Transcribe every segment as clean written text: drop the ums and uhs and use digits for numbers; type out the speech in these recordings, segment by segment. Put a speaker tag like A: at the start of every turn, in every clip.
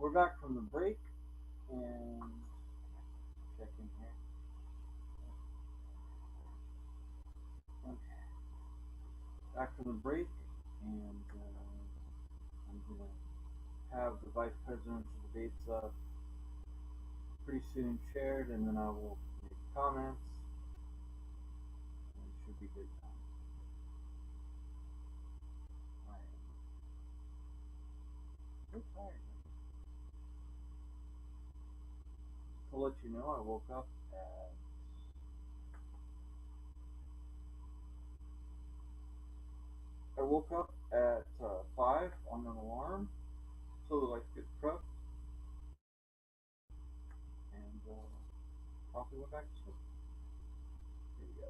A: We're back from the break and check in here. Okay, back from the break, and I'm gonna have the vice presidential debates pretty soon shared, and then I will make comments. And it should be good time. I am so tired. To let you know, I woke up at 5 on an alarm, so the lights get prepped, and probably went back to sleep. Here we go.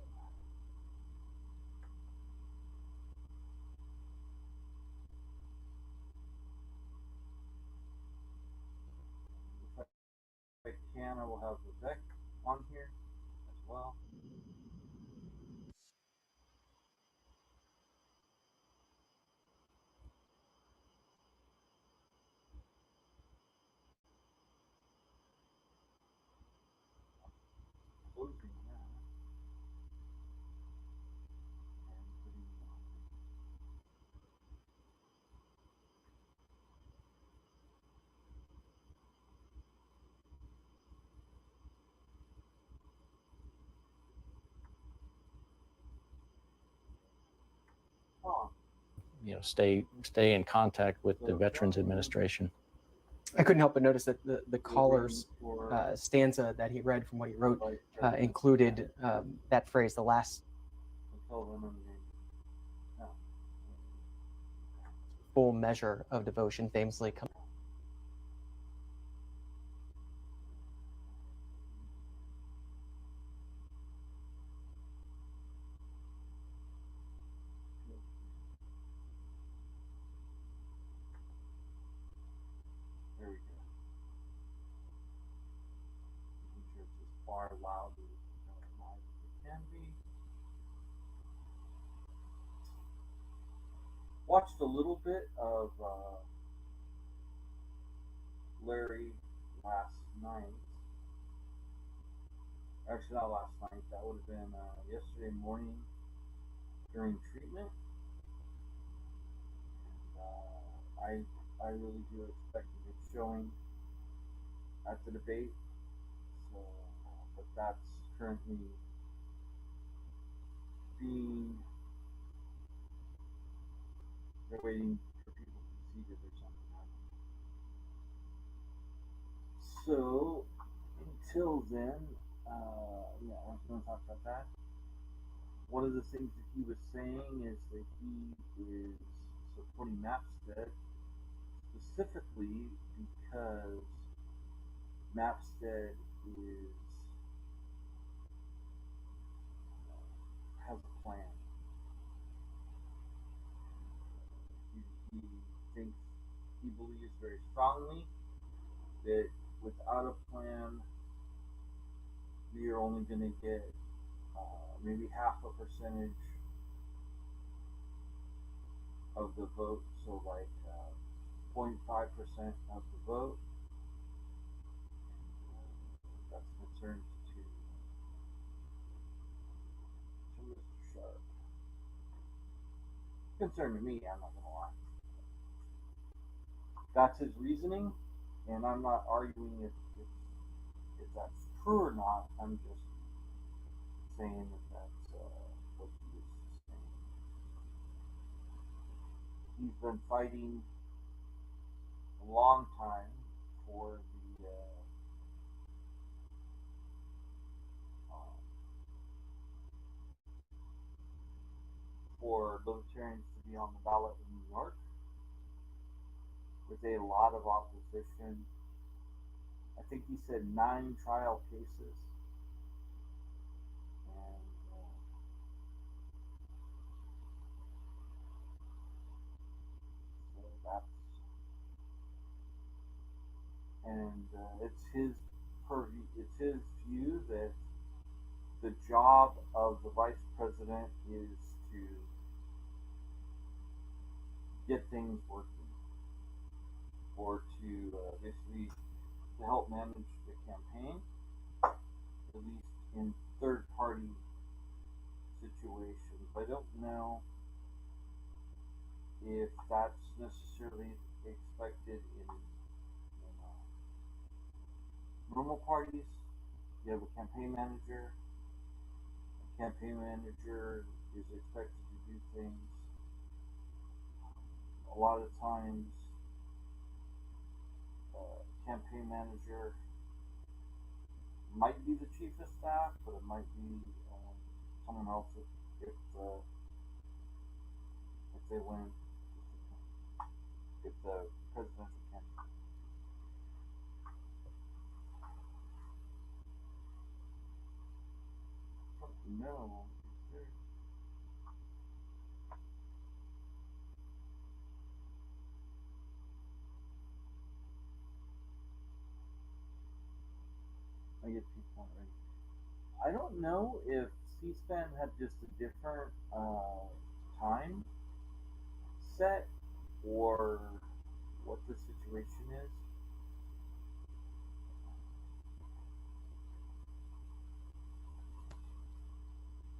A: If I can, I will have Vivek on here as well. Closing that and putting it on. Oh,
B: stay in contact with
A: so
B: the Veterans Administration.
C: I couldn't help but notice that the
A: we're
C: caller's
A: waiting for
C: stanza that he read from what he wrote
A: Vice President
C: included that phrase, the last
A: until then I'm named. No.
C: full measure of devotion famously comes.
A: There we go. Making sure it's as far loud as it can be. Watched a little bit of Larry last night. Actually, not last night. That would have been yesterday morning during treatment. And I really do expect a good showing at the debate. So, but that's currently being. They're waiting for people to be seated or something. So until then, yeah, I was going to talk about that. One of the things that he was saying is that he is supporting Mapstead specifically because Mapstead has a plan. He thinks, he believes very strongly that without a plan, we are only going to get maybe half a percentage of the vote, so like 0.5% of the vote. And, that's a concern to Mr. Sharpe. Concern to me, I'm not going to lie. That's his reasoning, and I'm not arguing if that's true or not. I'm just saying that that's what he is saying. He's been fighting a long time for for libertarians to be on the ballot in New York with a lot of opposition. I think he said 9 trial cases. And so that's, and it's his purview, it's his view that the job of the vice president is to get things working, or to basically to help manage the campaign, at least in third-party situations. I don't know if that's necessarily expected in normal parties. You have a campaign manager. A campaign manager is expected to do things. A lot of times, campaign manager might be the chief of staff, but it might be someone else if they win, if the presidential candidate. No, I get people already. I don't know if C-SPAN had just a different time set or what the situation is.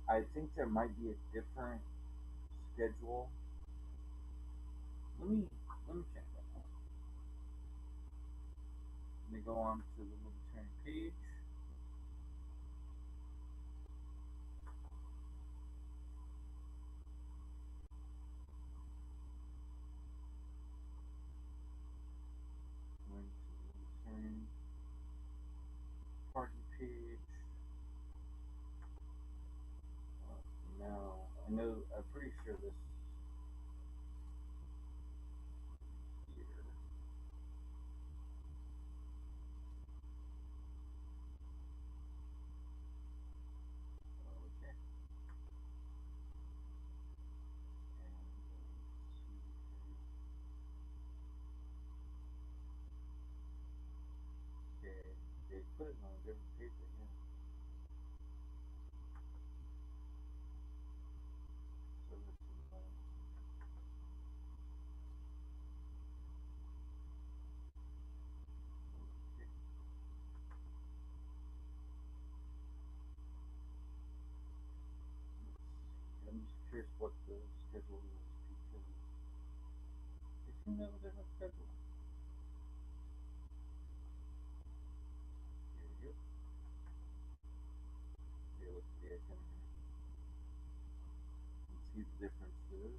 A: I think there might be a different schedule. Let me check that out. Let me go on to the Libertarian page. Going to the Libertarian Party page. No, I'm pretty sure this here. Okay. And okay, they put it on a different paper here. So this is okay. I'm just curious what the schedule is because they seem to have a different schedule. Here we go. Here, look at the itinerary. You can see the differences.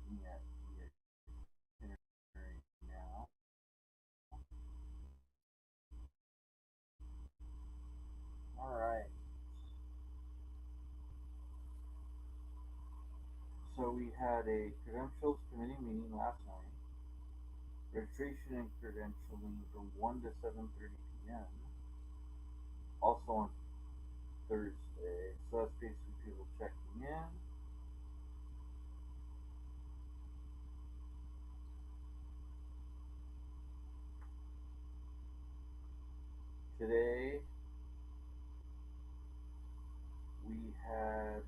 A: Looking at the itinerary now. Alright. So we had a credentials committee meeting last night. Registration and credentialing from 1 to 7:30 p.m. Also on Thursday. So that's basically people checking in. Today we had,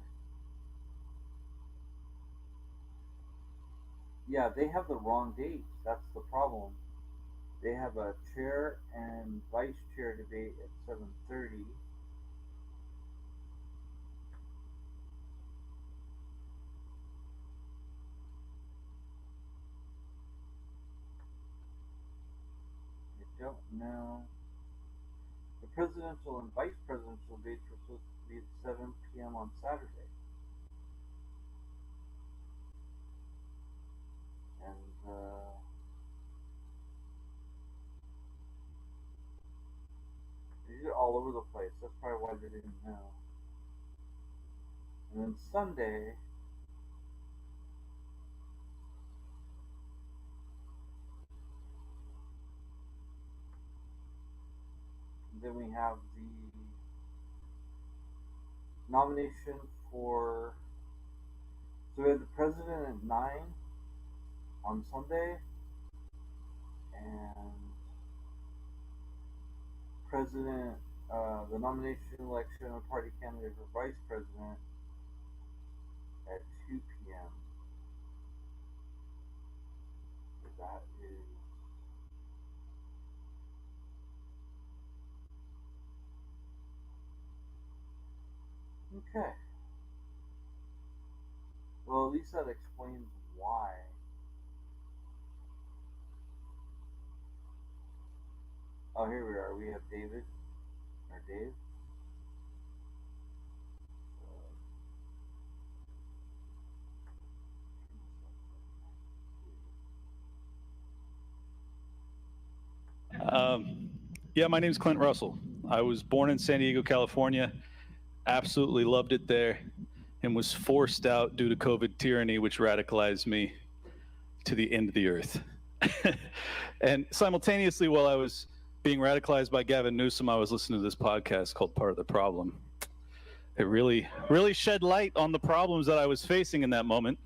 A: yeah, they have the wrong dates. That's the problem. They have a chair and vice chair debate at 7:30. I don't know. The presidential and vice presidential debates were supposed to be at 7 p.m. on Saturday. And these are all over the place. That's probably why they didn't know. And then Sunday, then we have the nomination for, so we have the president at 9 on Sunday, and president, the nomination election of party candidate for vice president at 2 p.m. that is okay. Well, at least that explains why. Oh, here we are. We have David, or Dave.
D: Yeah, my name's Clint Russell. I was born in San Diego, California. Absolutely loved it there, and was forced out due to COVID tyranny, which radicalized me to the end of the earth. And simultaneously, while I was being radicalized by Gavin Newsom, I was listening to this podcast called Part of the Problem. It really shed light on the problems that I was facing in that moment.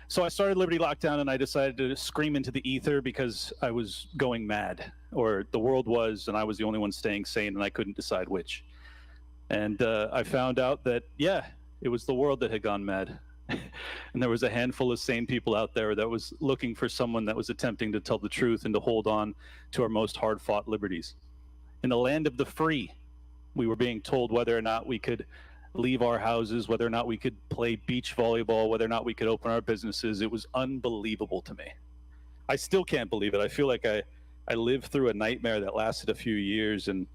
D: So I started Liberty Lockdown, and I decided to scream into the ether because I was going mad, or the world was, and I was the only one staying sane, and I couldn't decide which. And I found out that, yeah, it was the world that had gone mad. And there was a handful of sane people out there that was looking for someone that was attempting to tell the truth and to hold on to our most hard-fought liberties. In the land of the free, we were being told whether or not we could leave our houses, whether or not we could play beach volleyball, whether or not we could open our businesses. It was unbelievable to me. I still can't believe it. I feel like I lived through a nightmare that lasted a few years, and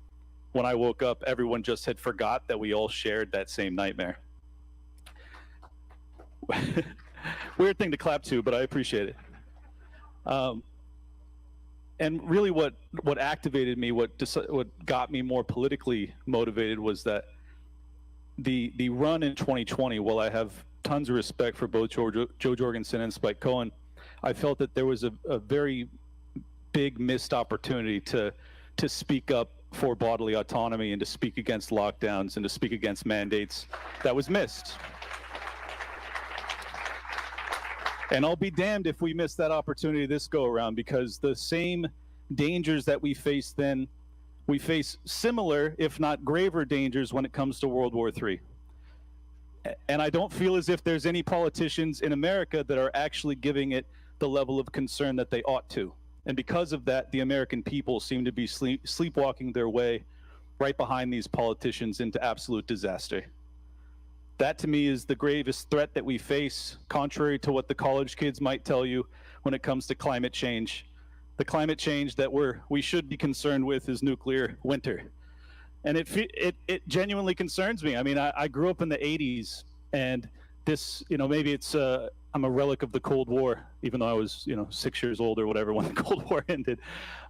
D: when I woke up, everyone just had forgot that we all shared that same nightmare. Weird thing to clap to, but I appreciate it. And really what activated me, what got me more politically motivated was that the run in 2020, while I have tons of respect for both Joe Jorgensen and Spike Cohen, I felt that there was a very big missed opportunity to speak up for bodily autonomy and to speak against lockdowns and to speak against mandates that was missed. And I'll be damned if we miss that opportunity this go around, because the same dangers that we faced then, we face similar, if not graver dangers when it comes to World War III. And I don't feel as if there's any politicians in America that are actually giving it the level of concern that they ought to. And because of that, the American people seem to be sleepwalking their way right behind these politicians into absolute disaster. That to me is the gravest threat that we face, contrary to what the college kids might tell you when it comes to climate change. The climate change that we should be concerned with is nuclear winter. And it genuinely concerns me. I mean, I grew up in the 80s, and this, maybe it's, I'm a relic of the Cold War, even though I was, 6 years old or whatever when the Cold War ended.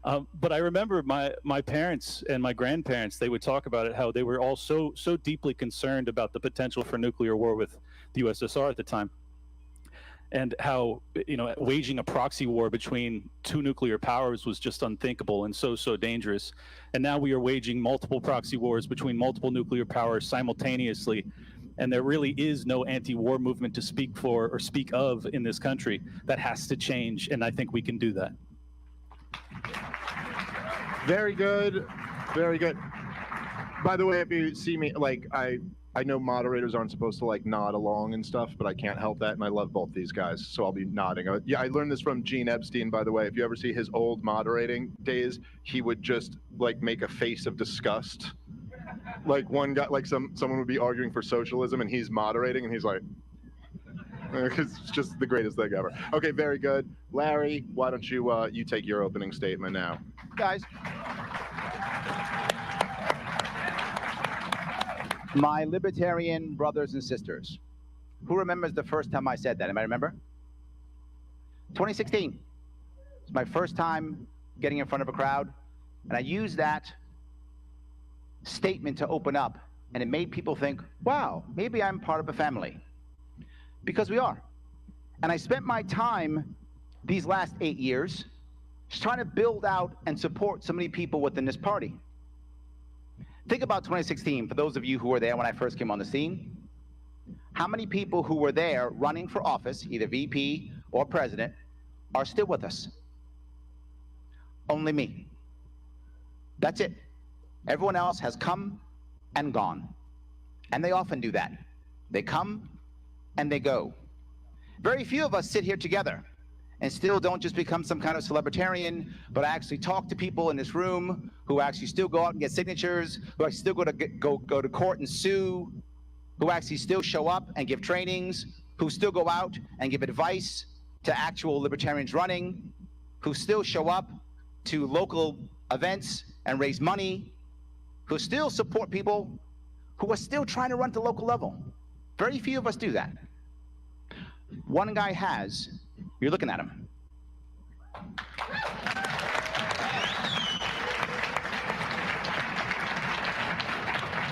D: But I remember my parents and my grandparents, they would talk about it, how they were all so deeply concerned about the potential for nuclear war with the USSR at the time. And how, waging a proxy war between two nuclear powers was just unthinkable and so dangerous. And now we are waging multiple proxy wars between multiple nuclear powers simultaneously. And there really is no anti-war movement to speak for or speak of in this country. That has to change, and I think we can do that.
E: Very good. Very good. By the way, if you see me, I know moderators aren't supposed to nod along and stuff, but I can't help that, and I love both these guys, so I'll be nodding. Yeah, I learned this from Gene Epstein, by the way. If you ever see his old moderating days, he would just make a face of disgust. One guy, someone would be arguing for socialism, and he's moderating, and he's like, it's just the greatest thing ever. Okay, very good. Larry, why don't you take your opening statement now?
F: Guys. My libertarian brothers and sisters, who remembers the first time I said that? Anybody remember? 2016. It's my first time getting in front of a crowd, and I used that statement to open up, and it made people think, wow, maybe I'm part of a family. Because we are. And I spent my time these last 8 years just trying to build out and support so many people within this party. Think about 2016, for those of you who were there when I first came on the scene. How many people who were there running for office, either VP or president, are still with us? Only me. That's it. Everyone else has come and gone. And they often do that. They come and they go. Very few of us sit here together and still don't just become some kind of celebritarian, but actually talk to people in this room who actually still go out and get signatures, who actually still go to court and sue, who actually still show up and give trainings, who still go out and give advice to actual libertarians running, who still show up to local events and raise money, who still support people who are still trying to run at the local level. Very few of us do that. One guy has. You're looking at him.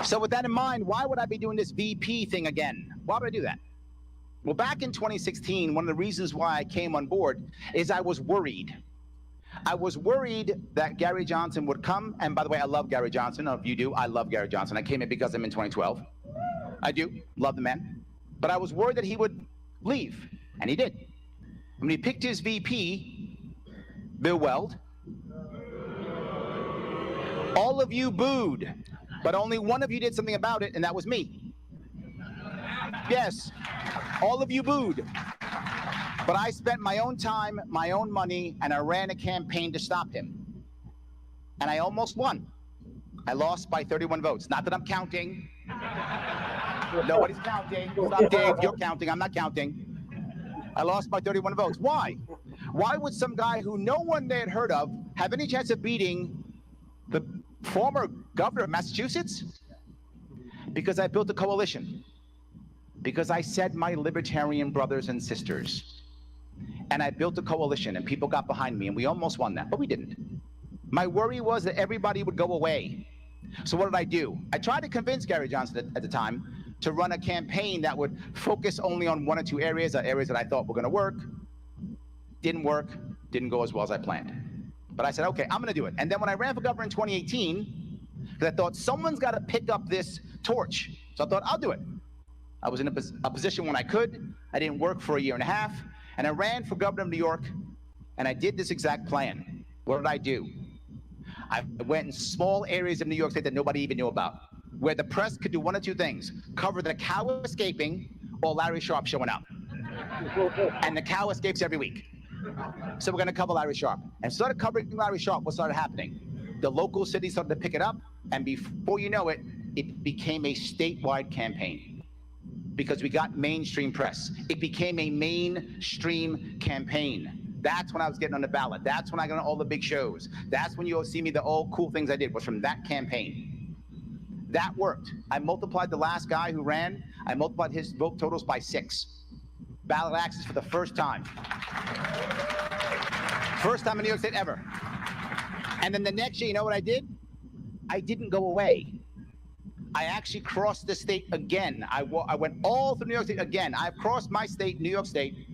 F: So with that in mind, why would I be doing this VP thing again? Why would I do that? Well, back in 2016, one of the reasons why I came on board is I was worried. I was worried that Gary Johnson would come, and by the way, I love Gary Johnson. I don't know if you do. I love Gary Johnson. I came in because I'm in 2012. I do. Love the man. But I was worried that he would leave, and he did. When he picked his VP, Bill Weld, all of you booed, but only one of you did something about it, and that was me. Yes, all of you booed. But I spent my own time, my own money, and I ran a campaign to stop him. And I almost won. I lost by 31 votes. Not that I'm counting. Nobody's counting. Stop, Dave. You're counting. I'm not counting. I lost by 31 votes. Why? Why would some guy who no one there had heard of have any chance of beating the former governor of Massachusetts? Because I built a coalition. Because I said my libertarian brothers and sisters. And I built a coalition, and people got behind me, and we almost won that, but we didn't. My worry was that everybody would go away. So what did I do? I tried to convince Gary Johnson at the time to run a campaign that would focus only on one or two areas that I thought were going to work. Didn't work, didn't go as well as I planned. But I said, okay, I'm going to do it. And then when I ran for governor in 2018, because I thought someone's got to pick up this torch. So I thought, I'll do it. I was in a position when I could. I didn't work for a year and a half. And I ran for governor of New York, and I did this exact plan. What did I do? I went in small areas of New York State that nobody even knew about, where the press could do one of two things: cover the cow escaping or Larry Sharpe showing up. And the cow escapes every week. So we're going to cover Larry Sharpe. And started covering Larry Sharpe. What started happening? The local cities started to pick it up, and before you know it, it became a statewide campaign. Because we got mainstream press. It became a mainstream campaign. That's when I was getting on the ballot. That's when I got on all the big shows. That's when you'll see me, the all cool things I did was from that campaign. That worked. I multiplied the last guy who ran, I multiplied his vote totals by 6. Ballot access for the first time. First time in New York State ever. And then the next year, you know what I did? I didn't go away. I actually crossed the state again. I went all through New York State again. I've crossed my state, New York State,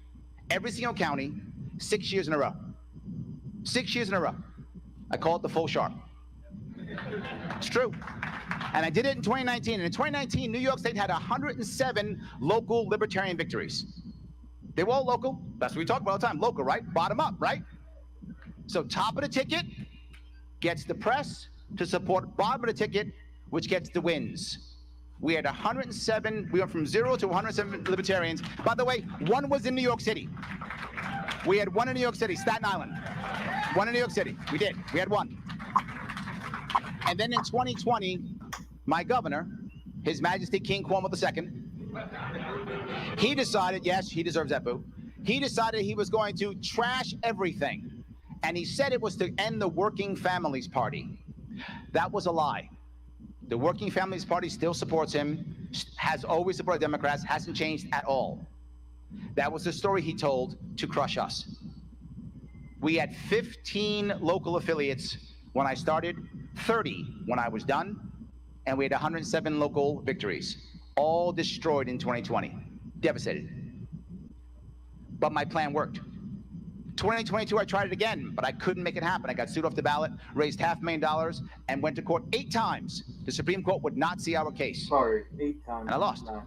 F: every single county, 6 years in a row. 6 years in a row. I call it the full Sharpe. It's true. And I did it in 2019. And in 2019, New York State had 107 local libertarian victories. They were all local. That's what we talk about all the time. Local, right? Bottom up, right? So top of the ticket gets the press to support bottom of the ticket, which gets the wins. We had 107, we went from 0 to 107 libertarians. By the way, one was in New York City. We had one in New York City, Staten Island. One in New York City, we did, we had one. And then in 2020, my governor, His Majesty King Cuomo II, he decided, yes, he deserves that boo. He decided he was going to trash everything. And he said it was to end the Working Families Party. That was a lie. The Working Families Party still supports him, has always supported Democrats, hasn't changed at all. That was the story he told to crush us. We had 15 local affiliates when I started, 30 when I was done, and we had 107 local victories, all destroyed in 2020. Devastated. But my plan worked. 2022, I tried it again, but I couldn't make it happen. I got sued off the ballot, raised $500,000, and went to court 8 times. The Supreme Court would not see our case.
A: Sorry, 8 times.
F: And I lost.
A: No.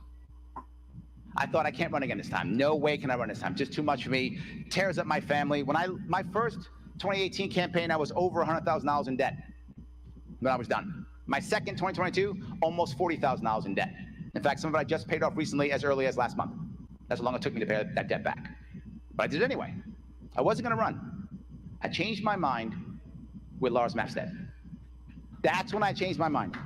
F: I thought I can't run again this time. No way can I run this time. Just too much for me. Tears up my family. My first 2018 campaign, I was over $100,000 in debt when I was done. My second 2022, almost $40,000 in debt. In fact, some of it I just paid off recently as early as last month. That's how long it took me to pay that debt back. But I did it anyway. I wasn't going to run. I changed my mind with Lars Mapstead. That's when I changed my mind.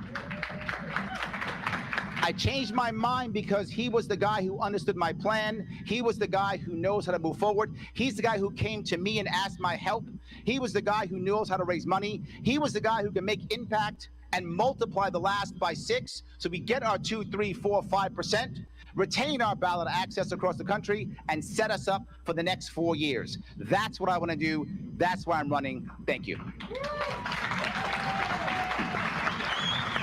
F: I changed my mind because he was the guy who understood my plan. He was the guy who knows how to move forward. He's the guy who came to me and asked my help. He was the guy who knows how to raise money. He was the guy who can make impact and multiply the last by 6 so we get our 2, 3, 4, 5%, retain our ballot access across the country, and set us up for the next 4 years. That's what I want to do. That's why I'm running. Thank you.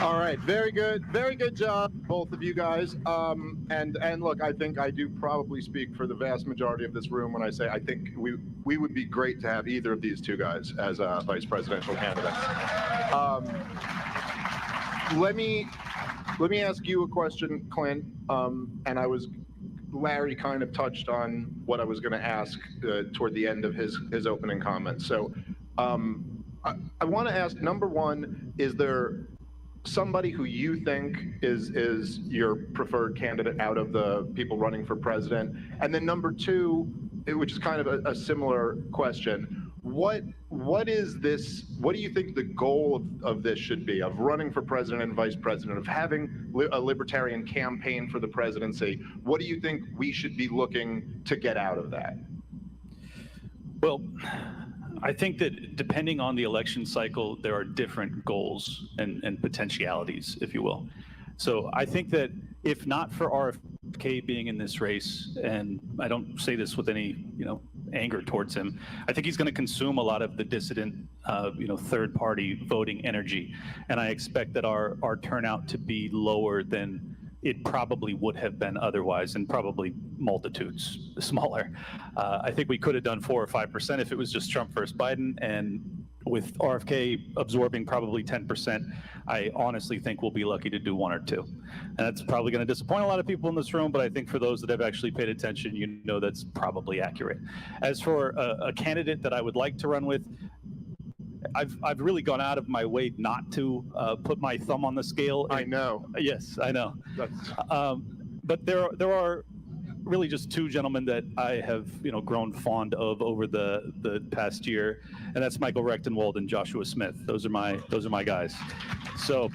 E: All right, very good job, both of you guys. And look, I think I do probably speak for the vast majority of this room when I say I think we would be great to have either of these two guys as vice presidential candidates. Let me ask you a question, Clint. And Larry kind of touched on what I was going to ask toward the end of his opening comments. So I want to ask, number one, is there somebody who you think is your preferred candidate out of the people running for president? And then number two, which is kind of a similar question, what is this? What do you think the goal of this should be, of running for president and vice president, of having a libertarian campaign for the presidency? What do you think we should be looking to get out of that?
D: Well, I think that depending on the election cycle, there are different goals and potentialities, if you will. So I think that if not for RFK being in this race, and I don't say this with any, anger towards him, I think he's going to consume a lot of the dissident, third-party voting energy, and I expect that our turnout to be lower than it probably would have been otherwise, and probably multitudes smaller. I think we could have done 4 or 5% if it was just Trump versus Biden, and with RFK absorbing probably 10%, I honestly think we'll be lucky to do 1 or 2. And that's probably going to disappoint a lot of people in this room, but I think for those that have actually paid attention, that's probably accurate. As for a candidate that I would like to run with, I've really gone out of my way not to put my thumb on the scale.
E: I know.
D: Yes, I know. But there are really just 2 gentlemen that I have grown fond of over the past year, and that's Michael Rechtenwald and Joshua Smith. Those are my guys. So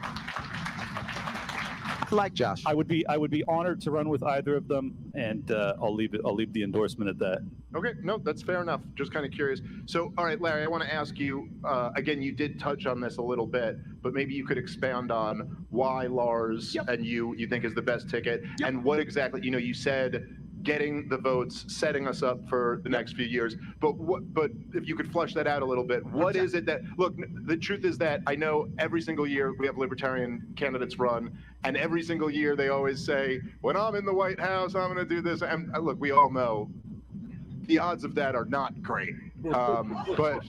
F: I like Josh.
D: I would be honored to run with either of them, and I'll leave the endorsement at that.
E: Okay, no, that's fair enough. Just kind of curious. So, all right, Larry, I want to ask you, again, you did touch on this a little bit, but maybe you could expand on why Lars and you think is the best ticket, and what exactly, you said getting the votes, setting us up for the next few years, but if you could flesh that out a little bit, what is it that, look, the truth is that I know every single year we have libertarian candidates run, and every single year they always say, when I'm in the White House, I'm going to do this, and look, we all know the odds of that are not great. But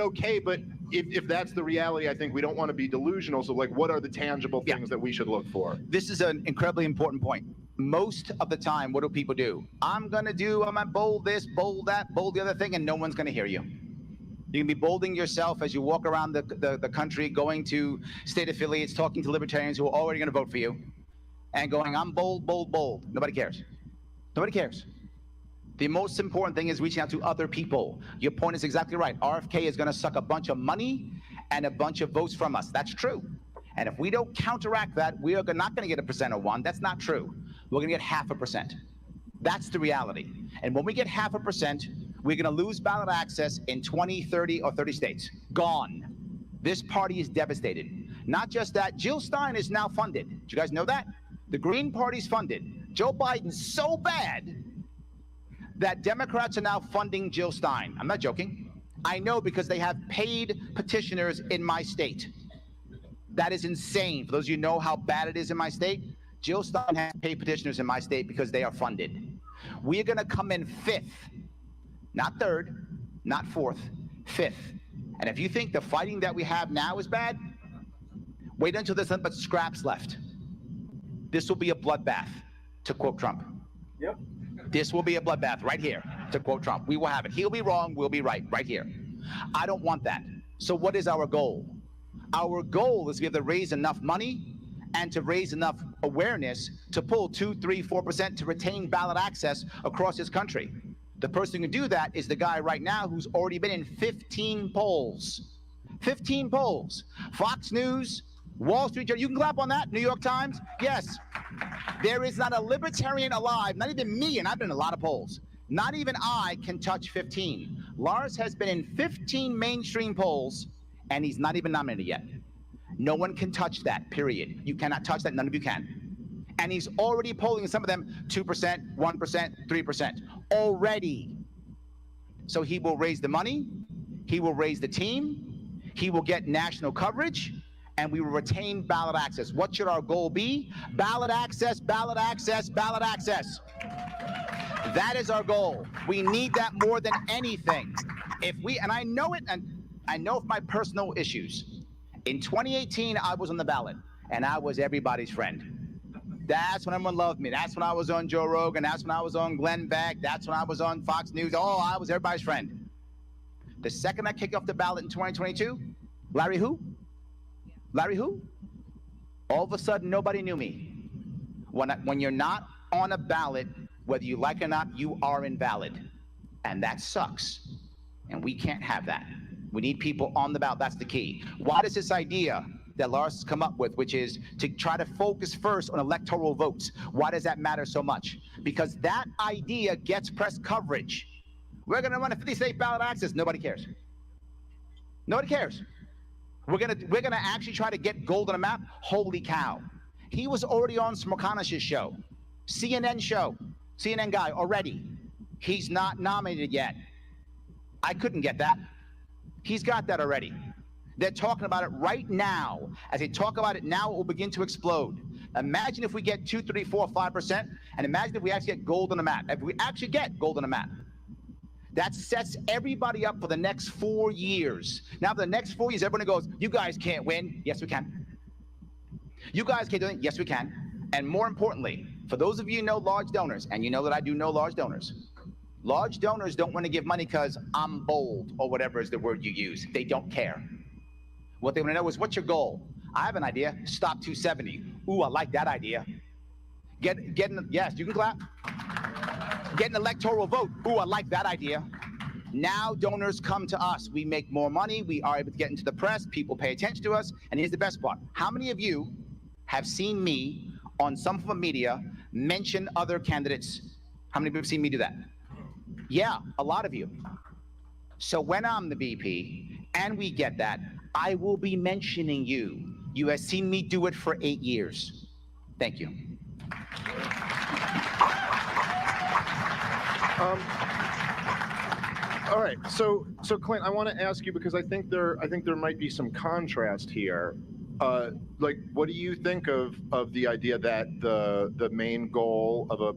E: okay, but if that's the reality, I think we don't want to be delusional. So what are the tangible things that we should look for?
F: This is an incredibly important point. Most of the time, what do people do? I'm going to bold this, bold that, bold the other thing, and no one's going to hear you. You can be bolding yourself as you walk around the country, going to state affiliates, talking to libertarians who are already going to vote for you, and going, I'm bold, bold, bold. Nobody cares. Nobody cares. The most important thing is reaching out to other people. Your point is exactly right. RFK is going to suck a bunch of money and a bunch of votes from us. That's true. And if we don't counteract that, we are not going to get 1% or 1. That's not true. We're going to get 0.5%. That's the reality. And when we get 0.5%, we're going to lose ballot access in 20, 30, or 30 states. Gone. This party is devastated. Not just that, Jill Stein is now funded. Did you guys know that? The Green Party's funded. Joe Biden's so bad that Democrats are now funding Jill Stein. I'm not joking. I know because they have paid petitioners in my state. That is insane. For those of you who know how bad it is in my state, Jill Stein has paid petitioners in my state because they are funded. We are going to come in 5th, not 3rd, not 4th, 5th. And if you think the fighting that we have now is bad, wait until there's nothing but scraps left. This will be a bloodbath, to quote Trump.
A: Yep.
F: This will be a bloodbath right here, to quote Trump. We will have it. He'll be wrong, we'll be right here. I don't want that. So what is our goal? Our goal is to be able to raise enough money and to raise enough awareness to pull 2, 3, 4% to retain ballot access across this country. The person who can do that is the guy right now who's already been in 15 polls. 15 polls. Fox News, Wall Street Journal. You can clap on that. New York Times. Yes. There is not a libertarian alive, not even me, and I've been in a lot of polls. Not even I can touch 15. Lars has been in 15 mainstream polls, and he's not even nominated yet. No one can touch that, period. You cannot touch that. None of you can. And he's already polling some of them 2%, 1%, 3%. Already. So he will raise the money. He will raise the team. He will get national coverage. And we will retain ballot access. What should our goal be? Ballot access, ballot access, ballot access. That is our goal. We need that more than anything. And I know it, and I know of my personal issues. In 2018, I was on the ballot, and I was everybody's friend. That's when everyone loved me. That's when I was on Joe Rogan. That's when I was on Glenn Beck. That's when I was on Fox News. Oh, I was everybody's friend. The second I kicked off the ballot in 2022, Larry who? Larry who? All of a sudden, nobody knew me. When you're not on a ballot, whether you like it or not, you are invalid. And that sucks. And we can't have that. We need people on the ballot. That's the key. Why does this idea that Lars has come up with, which is to try to focus first on electoral votes, why does that matter so much? Because that idea gets press coverage. We're going to run a 50-state ballot access. Nobody cares. Nobody cares. We're gonna actually try to get gold on a map. Holy cow. He was already on Smirkanish's show. CNN guy already. He's not nominated yet. I couldn't get that. He's got that already. They're talking about it right now. As they talk about it now, it will begin to explode. Imagine if we get 2, 3, 4, 5%, and imagine if we actually get gold on the map. If we actually get gold on the map, that sets everybody up for the next 4 years. Now, for the next 4 years, everybody goes, you guys can't win. Yes, we can. You guys can't do it. Yes, we can. And more importantly, for those of you who know large donors, and you know that I do know large donors don't want to give money because I'm bold, or whatever is the word you use. They don't care. What they want to know is, what's your goal? I have an idea. Stop 270. Ooh, I like that idea. Yes, you can clap. Get an electoral vote. Ooh, I like that idea. Now donors come to us. We make more money. We are able to get into the press. People pay attention to us. And here's the best part. How many of you have seen me on some form of media mention other candidates? How many of you have seen me do that? Yeah, a lot of you. So when I'm the VP and we get that, I will be mentioning you. You have seen me do it for 8 years. Thank you.
E: All right, so Clint, I want to ask you, because I think there might be some contrast here. Like, what do you think of the idea that the main goal of a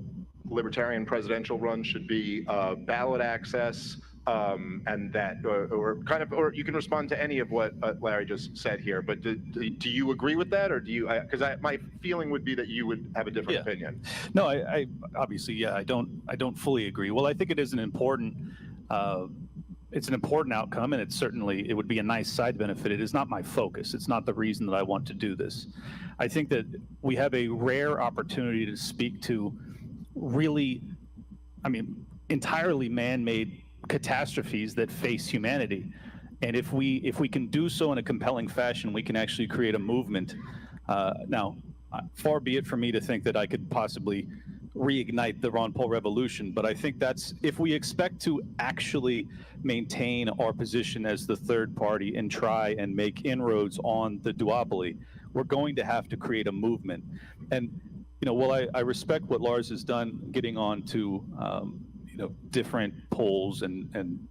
E: libertarian presidential run should be ballot access, and that, or you can respond to any of what Larry just said here. But do you agree with that, or do you? Because my feeling would be that you would have a different opinion.
D: No, I obviously, yeah, I don't fully agree. Well, I think it is an important. It's an important outcome, and it would be a nice side benefit. It is not my focus. It's not the reason that I want to do this. I think that we have a rare opportunity to speak to really, entirely man-made catastrophes that face humanity. And if we can do so in a compelling fashion, we can actually create a movement. Now, far be it for me to think that I could possibly reignite the Ron Paul revolution, but I think that's, if we expect to actually maintain our position as the third party and try and make inroads on the duopoly, we're going to have to create a movement. And while I respect what Lars has done getting on to different polls and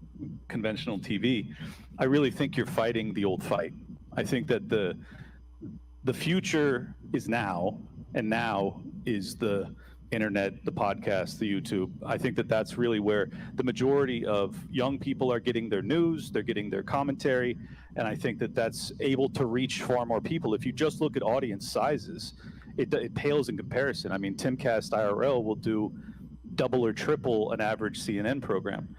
D: conventional TV, I really think you're fighting the old fight. I think that the future is now, and now is the internet, the podcast, the YouTube. I think that that's really where the majority of young people are getting their news, they're getting their commentary, and I think that that's able to reach far more people. If you just look at audience sizes, it pales in comparison. I mean, Timcast IRL will do double or triple an average CNN program.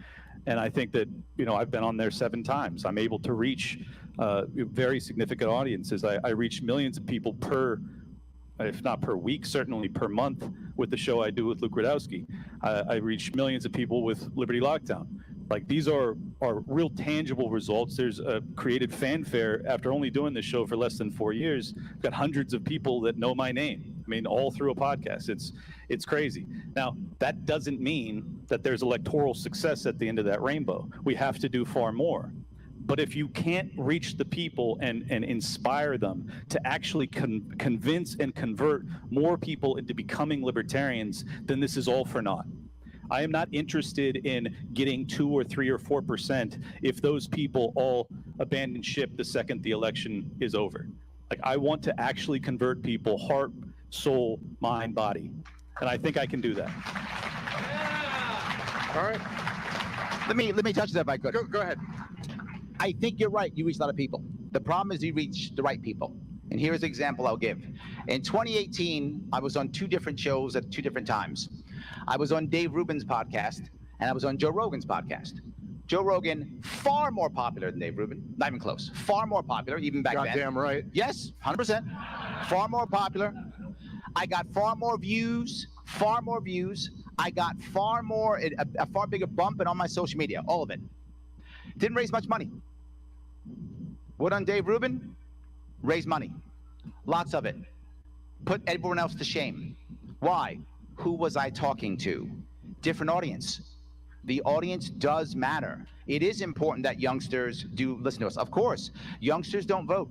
D: And I think that, I've been on there 7 times. I'm able to reach very significant audiences. I reach millions of people per if not per week, certainly per month with the show I do with Luke Radowski. I reach millions of people with Liberty Lockdown. Like, these are real tangible results. There's a created fanfare after only doing this show for less than 4 years. I've got hundreds of people that know my name. I mean, all through a podcast. It's crazy. Now, that doesn't mean that there's electoral success at the end of that rainbow. We have to do far more. But if you can't reach the people and inspire them to actually convince and convert more people into becoming libertarians, then this is all for naught. I am not interested in getting 2 or 3 or 4% if those people all abandon ship the second the election is over. Like, I want to actually convert people, heart, soul, mind, body. And I think I can do that.
E: All right.
F: Let me touch that if I could.
E: Go ahead.
F: I think you're right. You reach a lot of people. The problem is you reach the right people. And here's an example I'll give. In 2018, I was on 2 different shows at 2 different times. I was on Dave Rubin's podcast, and I was on Joe Rogan's podcast. Joe Rogan, far more popular than Dave Rubin. Not even close. Far more popular, even back then.
E: Goddamn right.
F: Yes, 100%. Far more popular. I got far more views. I got far more, a far bigger bump in all my social media, all of it. Didn't raise much money. What on Dave Rubin? Raise money. Lots of it. Put everyone else to shame. Why? Who was I talking to? Different audience. The audience does matter. It is important that youngsters do listen to us. Of course, youngsters don't vote.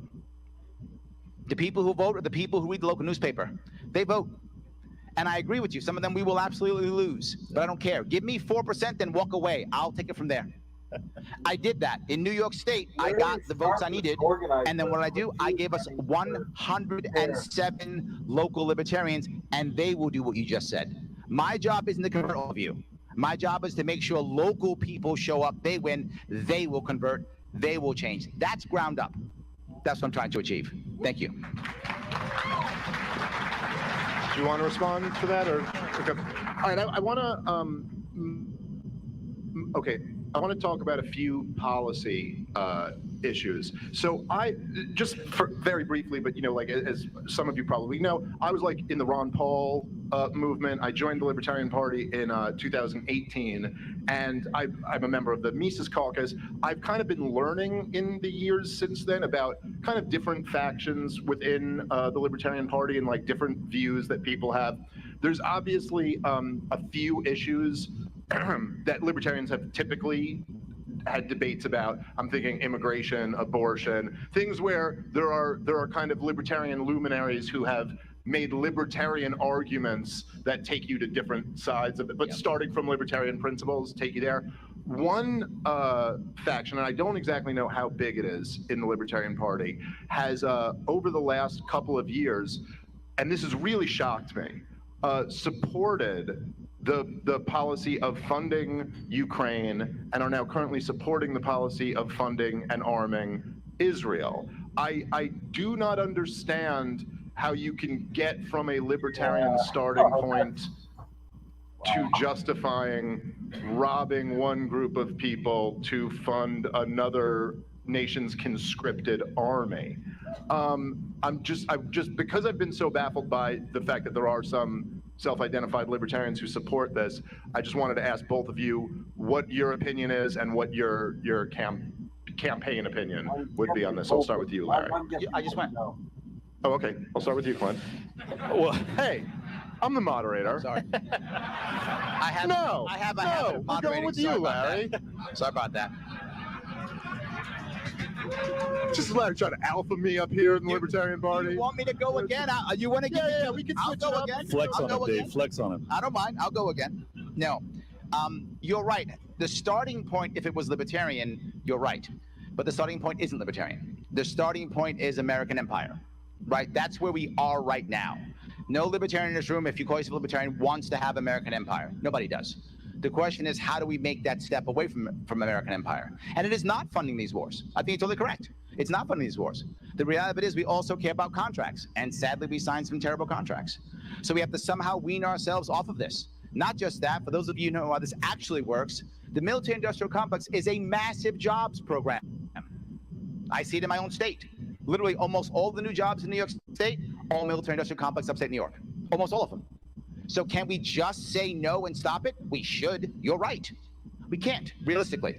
F: The people who vote are the people who read the local newspaper. They vote. And I agree with you. Some of them we will absolutely lose, but I don't care. Give me 4%, then walk away. I'll take it from there. I did that. In New York State, I got the votes I needed, and then what I do, I gave us 107 local libertarians, and they will do what you just said. My job isn't to convert all of you. My job is to make sure local people show up, they win, they will convert, they will change. That's ground up. That's what I'm trying to achieve. Thank you.
E: Do you want to respond to that, or? Okay. All right, I want to. Okay, I want to talk about a few policy issues. So just very briefly, but like as some of you probably know, I was like in the Ron Paul movement. I joined the Libertarian Party in 2018, and I'm a member of the Mises Caucus. I've kind of been learning in the years since then about kind of different factions within the Libertarian Party and like different views that people have. There's obviously a few issues that libertarians have typically had debates about. I'm thinking immigration, abortion, things where there are kind of libertarian luminaries who have made libertarian arguments that take you to different sides of it, but starting from libertarian principles take you there. One faction, and I don't exactly know how big it is in the Libertarian Party, has over the last couple of years, and this has really shocked me, supported the policy of funding Ukraine and are now currently supporting the policy of funding and arming Israel. I do not understand how you can get from a libertarian starting point to justifying robbing one group of people to fund another nation's conscripted army. I'm just because I've been so baffled by the fact that there are some self-identified libertarians who support this, I just wanted to ask both of you what your opinion is and what your campaign opinion would be on this. I'll start with you, Larry.
F: I just went.
E: Oh, okay. I'll start with you, Clint. Well, hey, I'm the moderator.
F: Sorry. I have
E: No,
F: a habit of
E: we're going
F: moderating.
E: with you, Larry.
F: Sorry about that.
E: Just Larry trying to alpha me up here in the Libertarian Party.
F: You want me to go again? You want to give
E: Yeah, we can switch it up.
F: again.
D: Flex
F: I'll
D: on
F: go
D: him, Dave.
F: again.
D: Flex on him.
F: I don't mind. I'll go again. No. You're right. The starting point, if it was libertarian, you're right. But the starting point isn't libertarian. The starting point is American empire, right? That's where we are right now. No libertarian in this room, if you call yourself a libertarian, wants to have American empire. Nobody does. The question is, how do we make that step away from American empire? And it is not funding these wars. I think it's totally correct. It's not funding these wars. The reality of it is we also care about contracts. And sadly, we signed some terrible contracts. So we have to somehow wean ourselves off of this. Not just that, for those of you who know how this actually works, the military-industrial complex is a massive jobs program. I see it in my own state. Literally, almost all the new jobs in New York State all military-industrial complex upstate New York, almost all of them. So can we just say no and stop it? We should. You're right. We can't, realistically.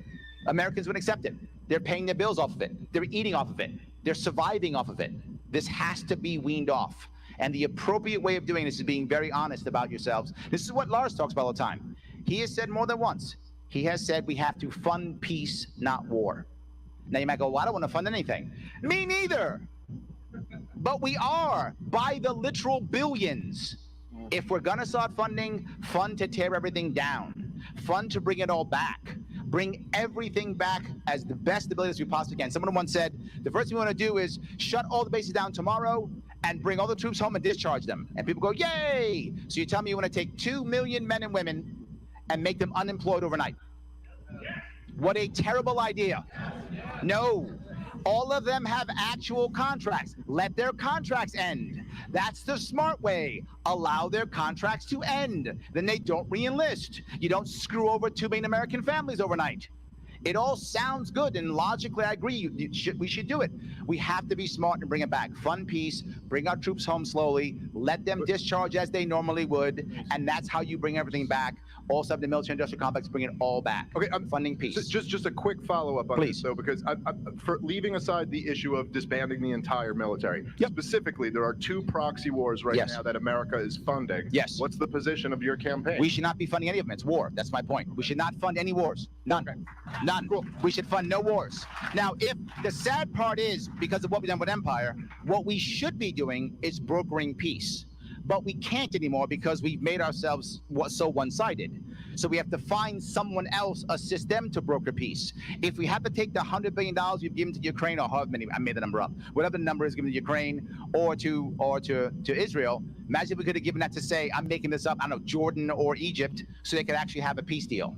F: Americans wouldn't accept it. They're paying their bills off of it. They're eating off of it. They're surviving off of it. This has to be weaned off. And the appropriate way of doing this is being very honest about yourselves. This is what Lars talks about all the time. He has said more than once. He has said we have to fund peace, not war. Now you might go, well, I don't want to fund anything. Me neither. But we are, by the literal billions. If we're going to start funding, fund to tear everything down. Fund to bring it all back. Bring everything back as the best ability as we possibly can. Someone once said, the first thing we want to do is shut all the bases down tomorrow and bring all the troops home and discharge them. And people go, yay! So you tell me you want to take 2 million men and women and make them unemployed overnight. What a terrible idea. No. All of them have actual contracts. Let their contracts end. That's the smart way. Allow their contracts to end. Then they don't re-enlist. You don't screw over 2 million American families overnight. It all sounds good, and logically I agree, we should do it. We have to be smart and bring it back. Fund peace, bring our troops home slowly, let them discharge as they normally would, and that's how you bring everything back. Also have the military-industrial complex, bring it all back. Okay, funding peace.
E: Just a quick follow-up on this, though, because for leaving aside the issue of disbanding the entire military, specifically, there are 2 proxy wars right now that America is funding.
F: Yes.
E: What's the position of your campaign?
F: We should not be funding any of them. It's war. That's my point. We should not fund any wars. None. None. Cool. We should fund no wars. Now, if the sad part is, because of what we've done with Empire, what we should be doing is brokering peace. But we can't anymore because we've made ourselves so one-sided. So we have to find someone else, assist them to broker peace. If we have to take the $100 billion we've given to Ukraine, or however many, I made the number up, whatever the number is given to Ukraine or to Israel, imagine if we could have given that to, say, I'm making this up, I don't know, Jordan or Egypt, so they could actually have a peace deal.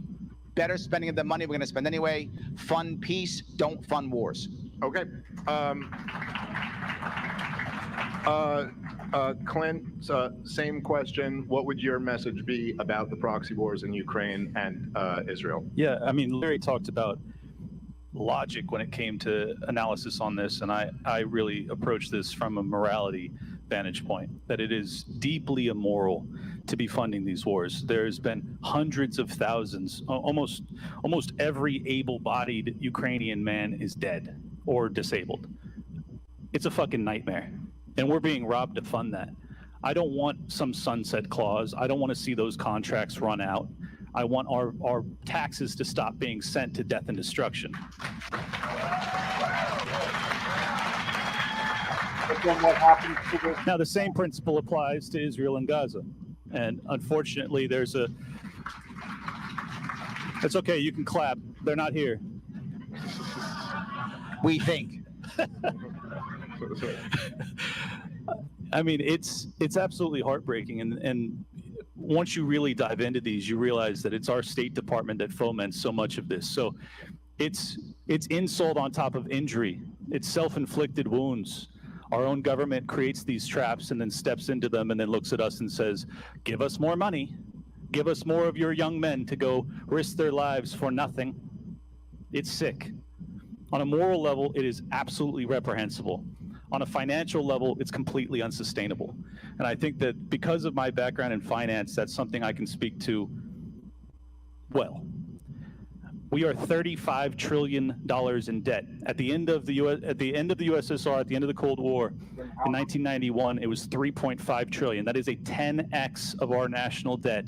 F: Better spending of the money we're going to spend anyway. Fund peace, don't fund wars.
E: Okay. Clint, same question. What would your message be about the proxy wars in Ukraine and Israel?
D: Yeah, I mean, Larry talked about logic when it came to analysis on this, and I really approach this from a morality vantage point, that it is deeply immoral to be funding these wars. There's been hundreds of thousands, almost every able-bodied Ukrainian man is dead or disabled. It's a fucking nightmare. And we're being robbed to fund that. I don't want some sunset clause. I don't want to see those contracts run out. I want our taxes to stop being sent to death and destruction.
A: But then what happens to this?
D: Now, the same principle applies to Israel and Gaza. And unfortunately, there's a... It's okay, you can clap. They're not here.
F: We think.
D: I mean, it's absolutely heartbreaking, and once you really dive into these, you realize that it's our State Department that foments so much of this. So it's insult on top of injury. It's self-inflicted wounds. Our own government creates these traps and then steps into them and then looks at us and says, give us more money. Give us more of your young men to go risk their lives for nothing. It's sick. On a moral level, it is absolutely reprehensible. On a financial level, it's completely unsustainable. And I think that because of my background in finance, that's something I can speak to well. We are $35 trillion in debt. At the end of the USSR, at the end of the Cold War, in 1991, it was 3.5 trillion. That is a 10x of our national debt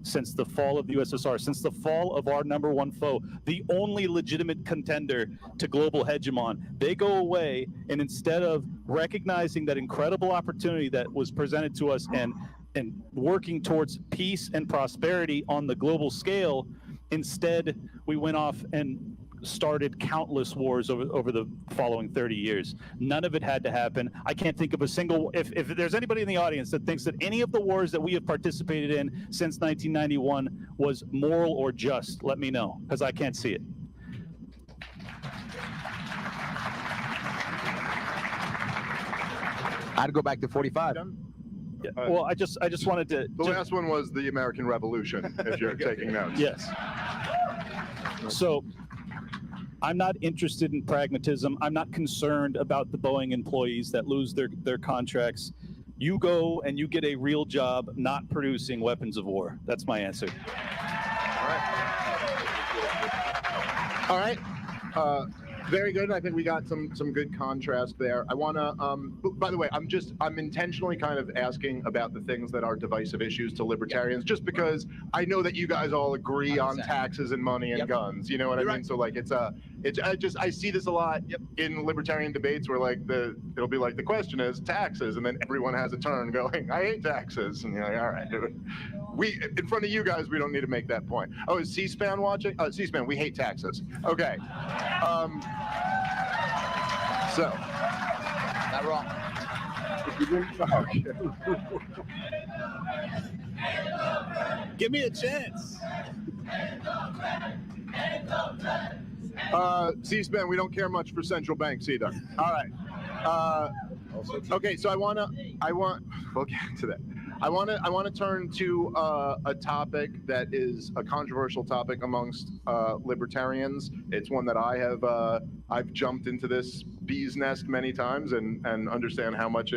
D: since the fall of the USSR, since the fall of our number one foe, the only legitimate contender to global hegemon. They go away, and instead of recognizing that incredible opportunity that was presented to us and working towards peace and prosperity on the global scale, instead we went off and started countless wars over the following 30 years. None of it had to happen. I can't think of a single, if there's anybody in the audience that thinks that any of the wars that we have participated in since 1991 was moral or just, let me know, because I can't see it.
F: I'd go back to 45.
D: Yeah. Well, I just wanted to.
E: The last one was the American Revolution, if you're taking notes.
D: Yes. So I'm not interested in pragmatism. I'm not concerned about the Boeing employees that lose their contracts you go and you get a real job not producing weapons of war. That's my answer.
E: All right. Very good. I think we got some good contrast there. I want to, by the way, I'm intentionally kind of asking about the things that are divisive issues to libertarians, just because I know that you guys all agree 100%. On taxes and money and guns. You know what I mean? Right. So like, I see this a lot in libertarian debates where like it'll be like, the question is taxes, and then everyone has a turn going, I hate taxes, and you're like, all right. In front of you guys, we don't need to make that point. Oh, is C-SPAN watching? C-SPAN, we hate taxes. Okay. So.
F: Not wrong.
E: Okay.
D: Give me a chance.
E: C-SPAN, we don't care much for central banks either. All right. Okay, so we'll get to that. I want to turn to a topic that is a controversial topic amongst libertarians. It's one that I've jumped into this bee's nest many times and understand how much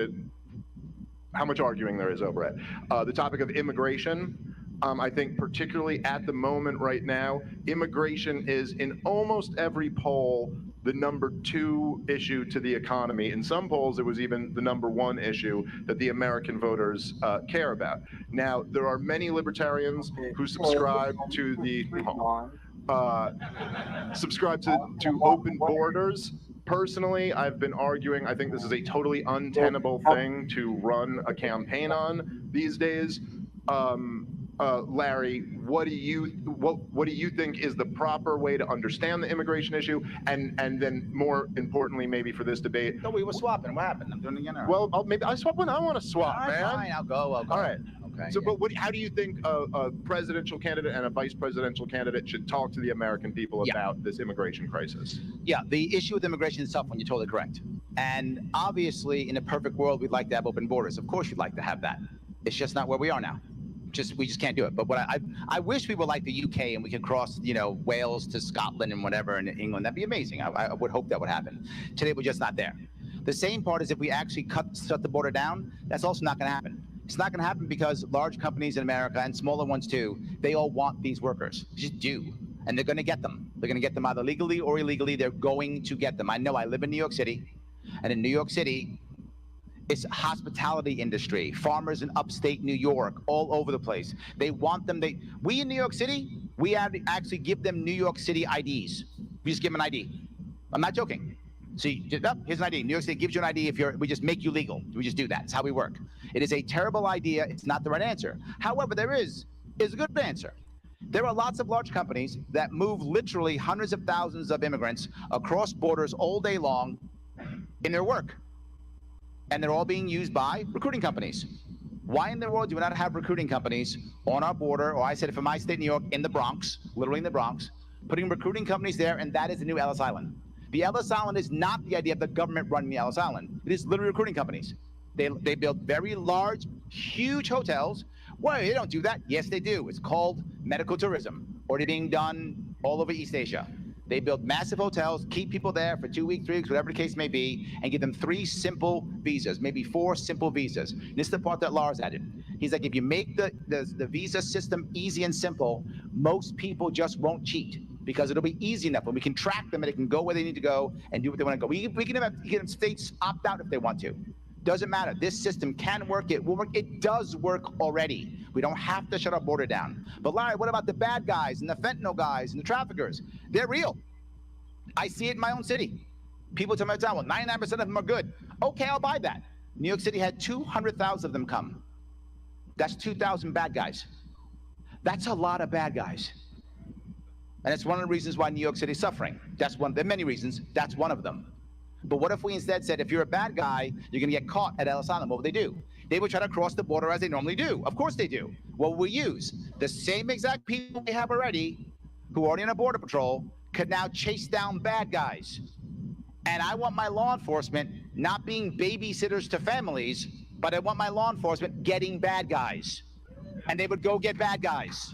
E: arguing there is over it. The topic of immigration. I think particularly at the moment right now, immigration is in almost every poll the #2 issue to the economy. In some polls, it was even the #1 issue that the American voters care about. Now, there are many libertarians who subscribe to the open borders. Personally, I've been arguing, I think this is a totally untenable thing to run a campaign on these days. Larry, what do you think is the proper way to understand the immigration issue, and then more importantly, maybe for this debate?
F: No, we were swapping. What happened? I'm doing it again.
E: Well, maybe I swap when I want to swap,
F: all right,
E: man.
F: Fine, I'll go.
E: All right.
F: Okay.
E: So, but how do you think a presidential candidate and a vice presidential candidate should talk to the American people about this immigration crisis?
F: Yeah, the issue with immigration is tough one. You're totally correct. And obviously, in a perfect world, we'd like to have open borders. Of course, you'd like to have that. It's just not where we are now. We just can't do it. But what I wish we were like the UK and we could cross, Wales to Scotland and whatever, and England. That'd be amazing. I would hope that would happen. Today, we're just not there. The same part is if we actually shut the border down, that's also not going to happen. It's not going to happen because large companies in America, and smaller ones too, they all want these workers. They just do. And they're going to get them. They're going to get them either legally or illegally. They're going to get them. I know I live in New York City, and in New York City, it's hospitality industry, farmers in upstate New York, all over the place. They want them. We in New York City, we actually give them New York City IDs. We just give them an ID. I'm not joking. See, here's an ID. New York City gives you an ID we just make you legal. We just do that. It's how we work. It is a terrible idea. It's not the right answer. However, there is a good answer. There are lots of large companies that move literally hundreds of thousands of immigrants across borders all day long in their work. And they're all being used by recruiting companies. Why in the world do we not have recruiting companies on our border, or I said it for my state, New York, in the Bronx, literally in the Bronx, putting recruiting companies there, and that is the new Ellis Island. The Ellis Island is not the idea of the government running the Ellis Island. It is literally recruiting companies. They build very large, huge hotels. Well, they don't do that. Yes, they do. It's called medical tourism, already being done all over East Asia. They build massive hotels, keep people there for 2 weeks, 3 weeks, whatever the case may be, and give them 3 simple visas, maybe 4 simple visas. And this is the part that Lars added. He's like, if you make the visa system easy and simple, most people just won't cheat because it'll be easy enough and we can track them and they can go where they need to go and do what they want to go. We can have states opt out if they want to. Doesn't matter. This system can work. It will work. It does work already. We don't have to shut our border down. But Larry, what about the bad guys and the fentanyl guys and the traffickers? They're real. I see it in my own city. People tell me all the time, well, 99% of them are good. Okay, I'll buy that. New York City had 200,000 of them come. That's 2,000 bad guys. That's a lot of bad guys. And it's one of the reasons why New York City is suffering. There are many reasons. That's one of them. But what if we instead said, if you're a bad guy, you're going to get caught at Ellis Island? What would they do? They would try to cross the border as they normally do. Of course they do. What will we use? The same exact people we have already, who are already in a border patrol, could now chase down bad guys. And I want my law enforcement not being babysitters to families, but I want my law enforcement getting bad guys. And they would go get bad guys.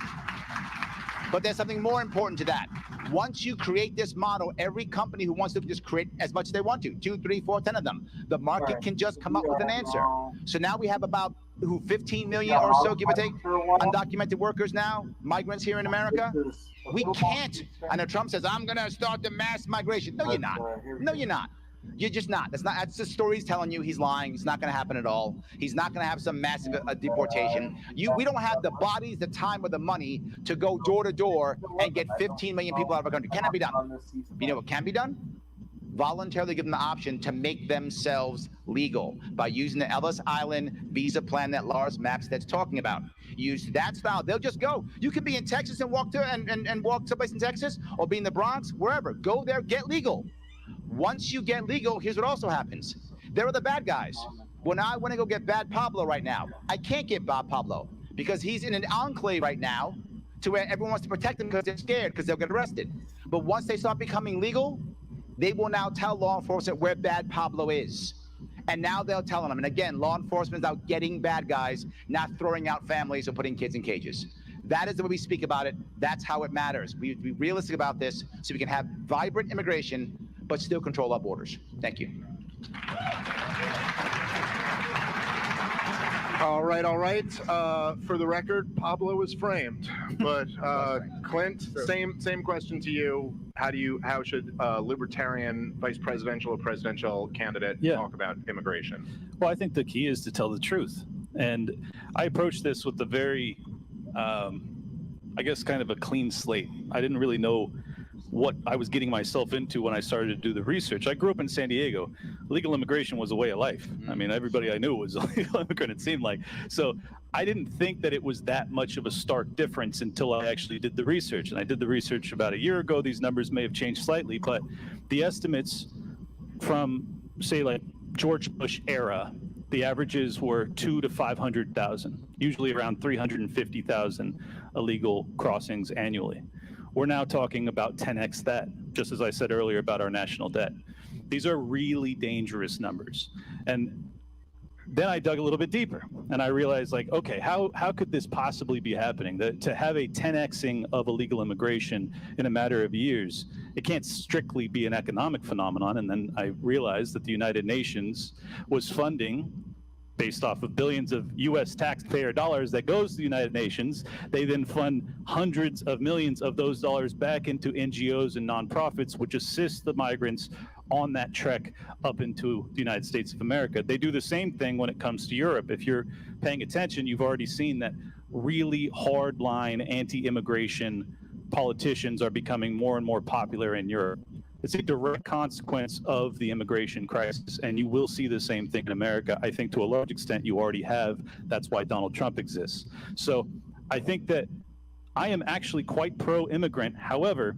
F: But there's something more important to that. Once you create this model, every company who wants to just create as much as they want to, 2, 3, 4, 10 of them, the market
A: Right.
F: can just come up with an answer.
A: No.
F: So now we have about 15 million or so, give or take, undocumented workers now, migrants here in America. We can't. I know Trump says, I'm going to start the mass migration. No, you're not. No, you're not. You're just not. That's the story he's telling you. He's lying. It's not going to happen at all. He's not going to have some massive deportation. We don't have the bodies, the time, or the money to go door to door and get 15 million people out of our country. Can that be done? You know what can be done? Voluntarily give them the option to make themselves legal by using the Ellis Island visa plan that Lars Mapstead's talking about. Use that style. They'll just go. You can be in Texas and walk to and walk someplace in Texas, or be in the Bronx, wherever. Go there, get legal. Once you get legal, here's what also happens. There are the bad guys. When I want to go get Bad Pablo right now, I can't get Bad Pablo because he's in an enclave right now to where everyone wants to protect him because they're scared because they'll get arrested. But once they start becoming legal, they will now tell law enforcement where Bad Pablo is. And now they'll tell them. And again, law enforcement is out getting bad guys, not throwing out families or putting kids in cages. That is the way we speak about it. That's how it matters. We be realistic about this so we can have vibrant immigration, but still control our borders. Thank you.
E: All right, all right. For the record, Pablo is framed, but Clint, same question to you. How should a libertarian vice presidential or presidential candidate talk about immigration?
D: Well, I think the key is to tell the truth. And I approached this with a very, I guess, kind of a clean slate. I didn't really know what I was getting myself into when I started to do the research. I grew up in San Diego. Legal immigration was a way of life. I mean, everybody I knew was a legal immigrant, it seemed like. So I didn't think that it was that much of a stark difference until I actually did the research. And I did the research about a year ago. These numbers may have changed slightly, but the estimates from, say, like George Bush era, the averages were 200,000 to 500,000, usually around 350,000 illegal crossings annually. We're now talking about 10x that, just as I said earlier about our national debt. These are really dangerous numbers. And then I dug a little bit deeper and I realized, like, okay, how could this possibly be happening? That to have a 10xing of illegal immigration in a matter of years, it can't strictly be an economic phenomenon. And then I realized that the United Nations was funding, based off of billions of US taxpayer dollars that goes to the United Nations. They then fund hundreds of millions of those dollars back into NGOs and nonprofits, which assist the migrants on that trek up into the United States of America. They do the same thing when it comes to Europe. If you're paying attention, you've already seen that really hardline anti-immigration politicians are becoming more and more popular in Europe. It's a direct consequence of the immigration crisis, and you will see the same thing in America. I think to a large extent you already have. That's why Donald Trump exists. So I think that I am actually quite pro-immigrant. However,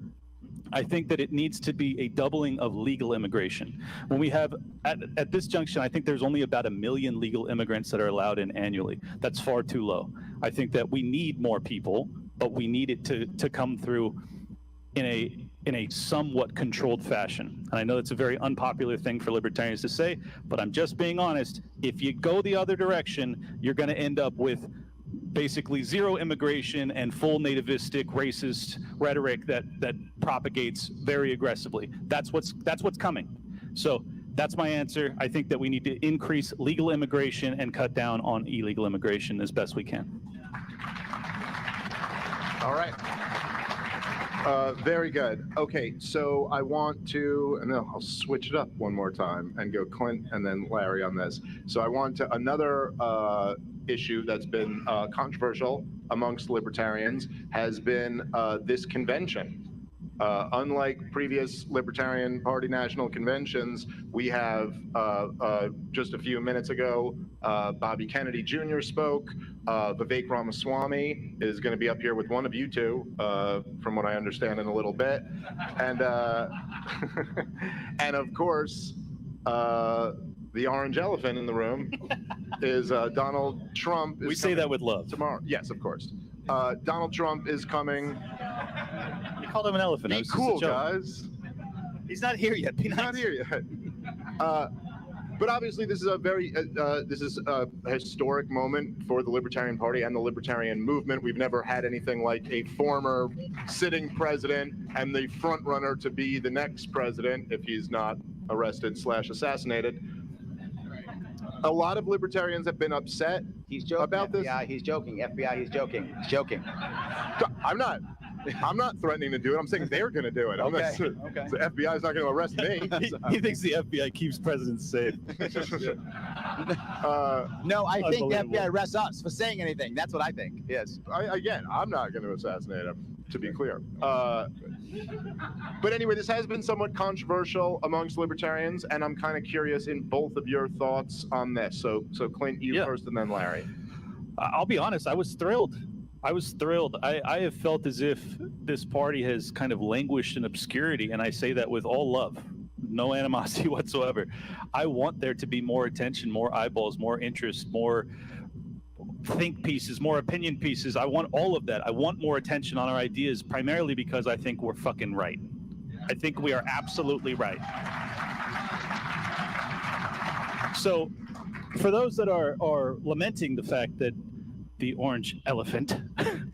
D: I think that it needs to be a doubling of legal immigration. When we have, at this junction, I think there's only about 1 million legal immigrants that are allowed in annually. That's far too low. I think that we need more people, but we need it to come through in a somewhat controlled fashion. And I know that's a very unpopular thing for libertarians to say, but I'm just being honest. If you go the other direction, you're going to end up with basically zero immigration and full nativistic racist rhetoric that propagates very aggressively. That's what's coming. So that's my answer. I think that we need to increase legal immigration and cut down on illegal immigration as best we can.
E: All right. Very good. Okay, so I want to, and then I'll switch it up one more time and go Clint and then Larry on this. So I want to, another issue that's been controversial amongst libertarians has been this convention. Unlike previous Libertarian Party national conventions, we have just a few minutes ago, Bobby Kennedy Jr. spoke. Vivek Ramaswamy is going to be up here with one of you two, from what I understand, in a little bit. And, and of course, the orange elephant in the room is Donald Trump.
D: We say that with love.
E: Tomorrow. Yes, of course. Donald Trump is coming.
D: You called him an elephant.
E: Be cool, guys.
D: He's not here yet. Be nice.
E: Not here yet. But obviously, this is a very historic moment for the Libertarian Party and the Libertarian movement. We've never had anything like a former sitting president and the front runner to be the next president if he's not arrested/assassinated. A lot of libertarians have been upset.
F: He's joking.
E: About this.
F: FBI, he's joking. FBI, he's joking. He's joking.
E: I'm not threatening to do it. I'm saying they're going to do it. I'm not,
F: Okay.
E: The FBI is not going to arrest me.
D: He thinks the FBI keeps presidents safe.
F: No, I think the
D: Unbelievable.
F: FBI arrests us for saying anything. That's what I think. Yes.
E: Again, I'm not going to assassinate him, to be clear. But anyway, this has been somewhat controversial amongst libertarians, and I'm kind of curious in both of your thoughts on this. So Clint, you first, and then Larry.
D: I'll be honest, I was thrilled. I have felt as if this party has kind of languished in obscurity, and I say that with all love, no animosity whatsoever. I want there to be more attention, more eyeballs, more interest, more think pieces, more opinion pieces. I want all of that. I want more attention on our ideas, primarily because I think we're fucking right. I think we are absolutely right. So for those that are lamenting the fact that the orange elephant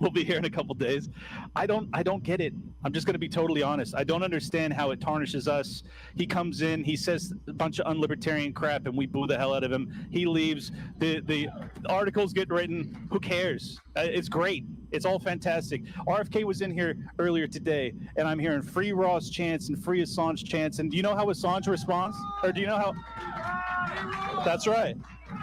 D: will be here in a couple days, I don't get it. I'm just going to be totally honest. I don't understand how it tarnishes us. He comes in, he says a bunch of unlibertarian crap, and we boo the hell out of him. He leaves. The articles get written. Who cares? It's great. It's all fantastic. RFK was in here earlier today, and I'm hearing free Ross chants and free Assange chants. And do you know how Assange responds? Or do you know how? That's right.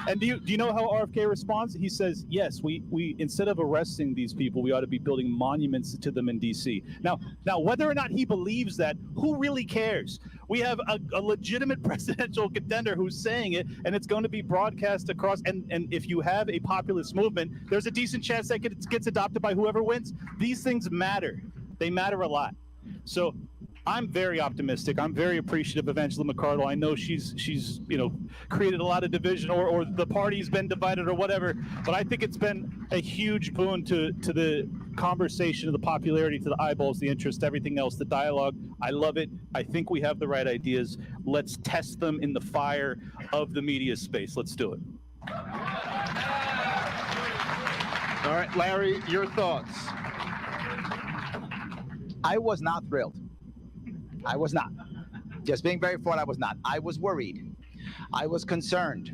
D: And do you know how RFK responds? He says, yes, we instead of arresting these people, we ought to be building monuments to them in D.C. Now, whether or not he believes that, who really cares? We have a legitimate presidential contender who's saying it, and it's going to be broadcast across. And if you have a populist movement, there's a decent chance that it gets adopted by whoever wins. These things matter. They matter a lot. So I'm very optimistic. I'm very appreciative of Angela McArdle. I know she's created a lot of division, or the party's been divided or whatever, but I think it's been a huge boon to the conversation, to the popularity, to the eyeballs, the interest, everything else, the dialogue. I love it. I think we have the right ideas. Let's test them in the fire of the media space. Let's do it.
E: All right, Larry, your thoughts.
F: I was not thrilled. I was not. Just being very forward, I was not. I was worried. I was concerned.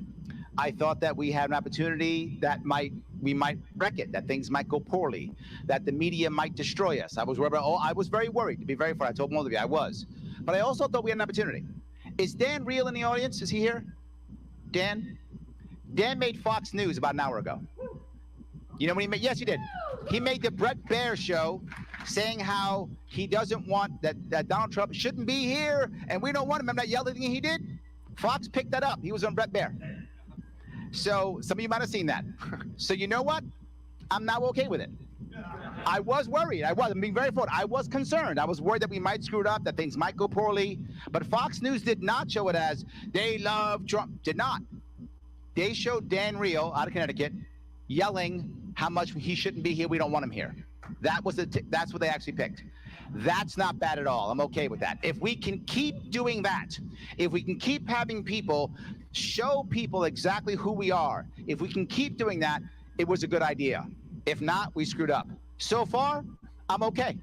F: I thought that we had an opportunity that we might wreck it, that things might go poorly, that the media might destroy us. I was worried about, I was very worried, to be very forward. I told all of you I was. But I also thought we had an opportunity. Is Dan Real in the audience? Is he here? Dan? Dan made Fox News about an hour ago. You know what he made? Yes, he did. He made the Bret Baier show saying how he doesn't want that Donald Trump shouldn't be here and we don't want him. Remember that yelling thing he did? Fox picked that up. He was on Bret Baier. So some of you might have seen that. So you know what? I'm now okay with it. I was worried. I'm being very forward. I was concerned. I was worried that we might screw it up, that things might go poorly. But Fox News did not show it as they love Trump. Did not. They showed Dan Real out of Connecticut yelling how much he shouldn't be here. We don't want him here. That's what they actually picked. That's not bad at all. I'm okay with that. If we can keep doing that, if we can keep having people show people exactly who we are, if we can keep doing that, it was a good idea. If not, we screwed up. So far, I'm okay.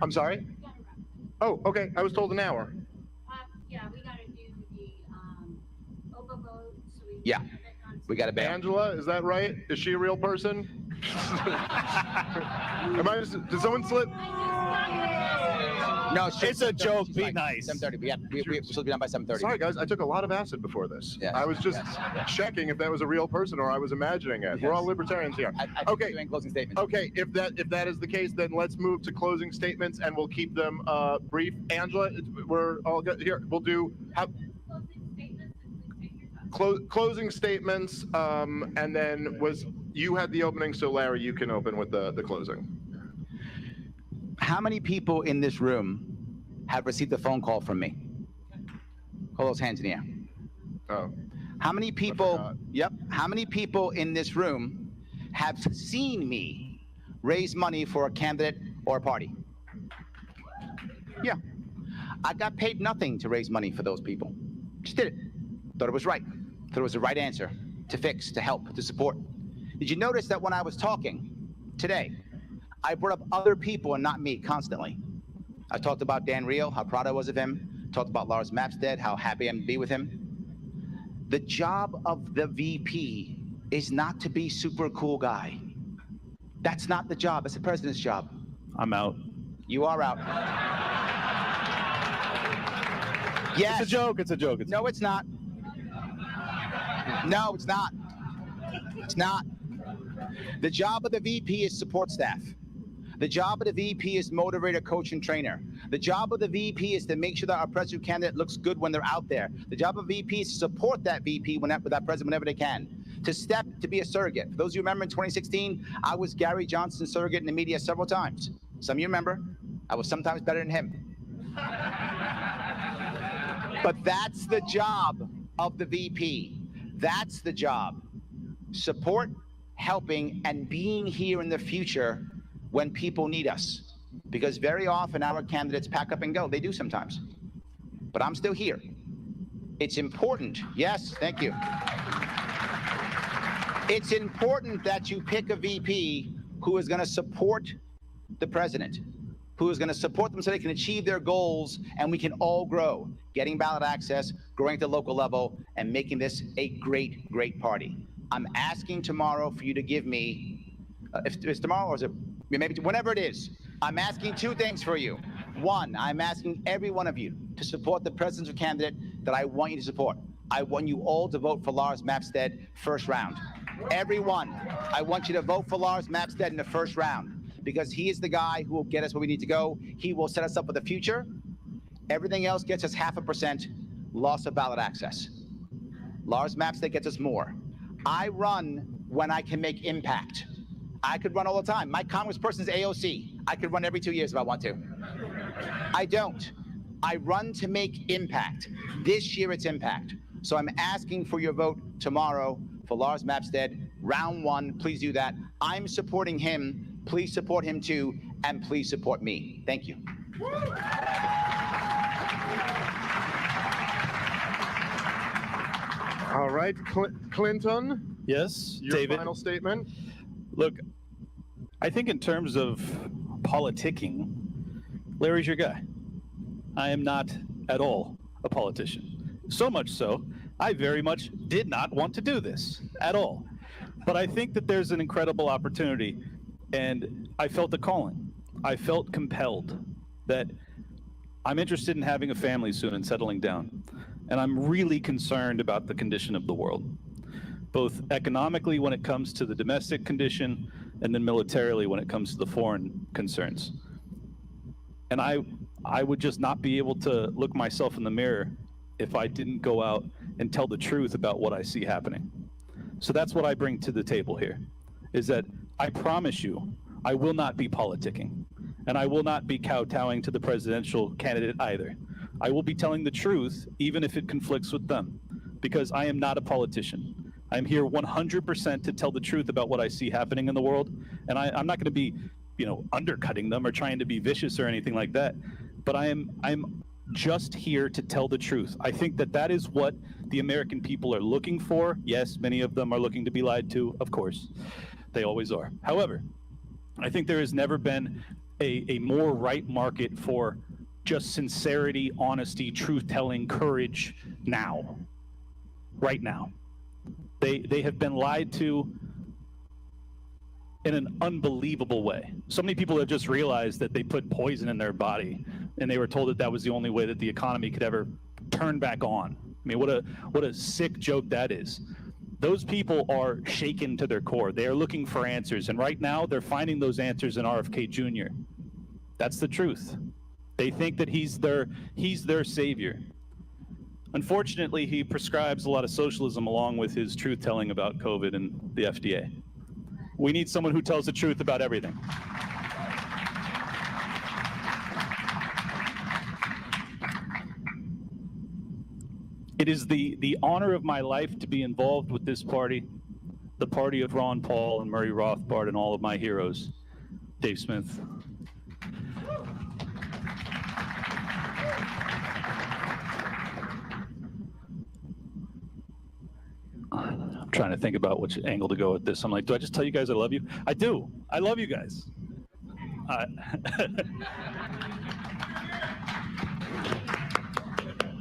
E: I'm sorry? Oh, okay. I was told an hour.
G: Yeah, we got to do the OPA vote. So
F: Yeah. We got a ban.
E: Angela, is that right? Is she a real person? Did someone slip?
F: No,
D: It's a joke. Be nice.
F: 7:30. We're supposed to be done by 7:30.
E: Sorry, guys. I took a lot of acid before this.
F: Yes,
E: I was just
F: yes.
E: checking if that was a real person or I was imagining it. We're all libertarians here.
F: I think
E: Okay.
F: we're doing closing statements.
E: Okay, if that is the case, then let's move to closing statements, and we'll keep them brief. Angela, we're all good here. We'll do closing statements, and then you had the opening, so Larry, you can open with the closing.
F: How many people in this room have received a phone call from me? Hold those hands in the air.
E: Oh,
F: How many people?
E: forgot.
F: Yep. How many people in this room have seen me raise money for a candidate or a party? Yeah. I got paid nothing to raise money for those people. Just did it. Thought it was right. Thought it was the right answer to fix, to help, to support. Did you notice that when I was talking today, I brought up other people and not me constantly? I talked about Dan Reel, how proud I was of him. Talked about Lars Mapstead, how happy I am to be with him. The job of the VP is not to be super cool guy. That's not the job. It's the president's job.
D: I'm out.
F: You are out. Yes.
D: It's a joke. It's a joke.
F: No, it's not. No, it's not. It's not. The job of the VP is support staff. The job of the VP is motivator, coach, and trainer. The job of the VP is to make sure that our president candidate looks good when they're out there. The job of VP is to support that VP with that president whenever they can. To be a surrogate. For those of you who remember in 2016, I was Gary Johnson's surrogate in the media several times. Some of you remember. I was sometimes better than him. But that's the job of the VP. That's the job. Support, helping, and being here in the future when people need us. Because very often our candidates pack up and go. They do sometimes. But I'm still here. It's important. Yes, thank you. It's important that you pick a VP who is going to support the president, who is going to support them so they can achieve their goals and we can all grow, getting ballot access, growing at the local level, and making this a great, great party. I'm asking tomorrow for you to give me, if it's tomorrow or is it maybe whenever it is, I'm asking two things for you. One, I'm asking every one of you to support the presidential candidate that I want you to support. I want you all to vote for Lars Mapstead first round. Everyone, I want you to vote for Lars Mapstead in the first round because he is the guy who will get us where we need to go. He will set us up for the future. Everything else gets us 0.5% loss of ballot access. Lars Mapstead gets us more. I run when I can make impact. I could run all the time. My congressperson's AOC. I could run every 2 years if I want to. I don't. I run to make impact. This year it's impact. So I'm asking for your vote tomorrow for Lars Mapstead, round one. Please do that. I'm supporting him. Please support him too, and please support me. Thank you.
E: All right, Clinton,
D: Yes,
E: your
D: David.
E: final statement.
D: Look, I think in terms of politicking, Larry's your guy. I am not at all a politician. So much so, I very much did not want to do this at all. But I think that there's an incredible opportunity, and I felt a calling. I felt compelled that I'm interested in having a family soon and settling down. And I'm really concerned about the condition of the world, both economically when it comes to the domestic condition, and then militarily when it comes to the foreign concerns. And I would just not be able to look myself in the mirror if I didn't go out and tell the truth about what I see happening. So that's what I bring to the table here, is that I promise you, I will not be politicking, and I will not be kowtowing to the presidential candidate either. I will be telling the truth, even if it conflicts with them, because I am not a politician. I'm here 100% to tell the truth about what I see happening in the world, and I'm not going to be, undercutting them or trying to be vicious or anything like that. But I'm just here to tell the truth. I think that is what the American people are looking for. Yes, many of them are looking to be lied to, of course. They always are. However, I think there has never been a more right market for just sincerity, honesty, truth-telling, courage now. Right now. They have been lied to in an unbelievable way. So many people have just realized that they put poison in their body, and they were told that was the only way that the economy could ever turn back on. I mean, what a sick joke that is. Those people are shaken to their core. They are looking for answers, and right now they're finding those answers in RFK Jr. That's the truth. They think that he's their savior. Unfortunately, he prescribes a lot of socialism along with his truth-telling about COVID and the FDA. We need someone who tells the truth about everything. It is the honor of my life to be involved with this party, the party of Ron Paul and Murray Rothbard and all of my heroes. Dave Smith. trying to think about which angle to go with this. I'm like, do I just tell you guys I love you? I do. I love you guys.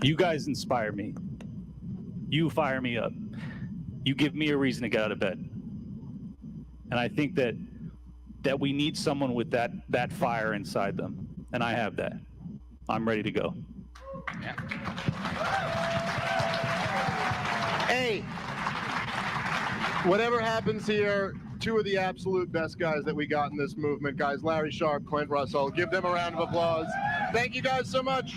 D: You guys inspire me. You fire me up. You give me a reason to get out of bed. And I think that we need someone with that fire inside them. And I have that. I'm ready to go.
F: Yeah. Hey,
E: Whatever happens here, two of the absolute best guys that we got in this movement, guys. Larry Sharpe, Clint Russell. Give them a round of applause. Thank you guys so much.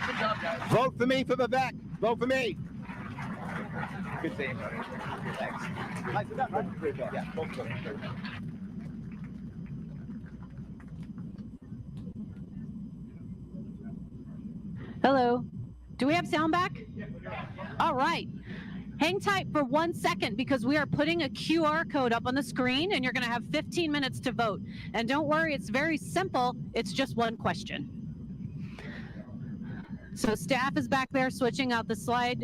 E: Good job, guys.
F: vote for me for Vivek. Vote for me. Good save, buddy. Thanks. Yeah, both of them.
H: Hello. Do we have sound back? All right. Hang tight for 1 second because we are putting a QR code up on the screen and you're going to have 15 minutes to vote. And don't worry, it's very simple. It's just one question. So staff is back there switching out the slide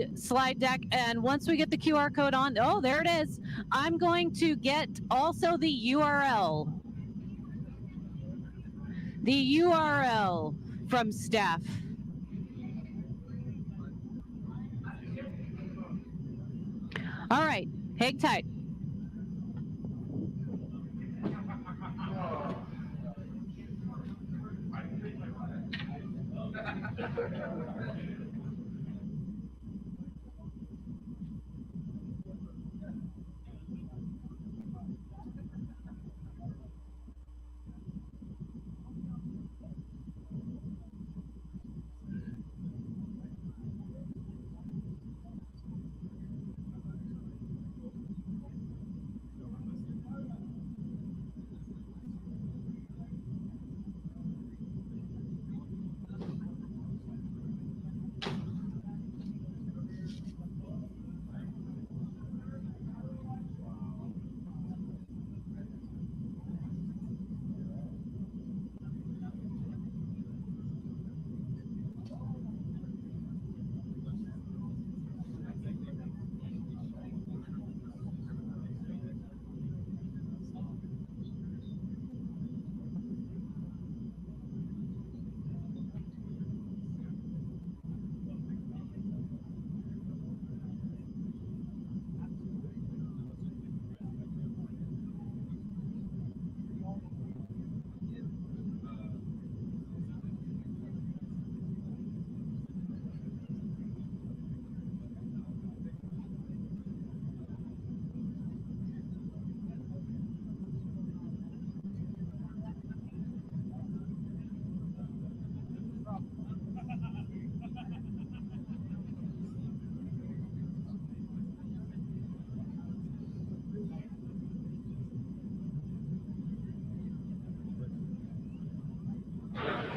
H: deck. And once we get the QR code on, oh, there it is. I'm going to get also the URL. The URL from staff. All right, hang tight.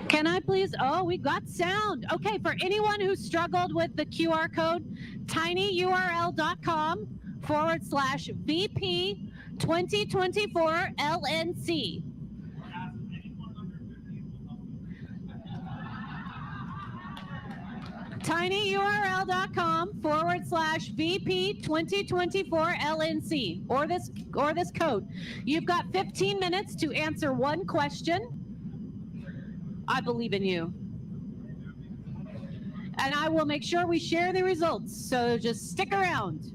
H: Can I please, oh, we got sound. Okay, for anyone who struggled with the QR code, tinyurl.com/VP 2024 LNC. tinyurl.com/VP 2024 LNC or this code. You've got 15 minutes to answer one question. I believe in you. And I will make sure we share the results, so just stick around.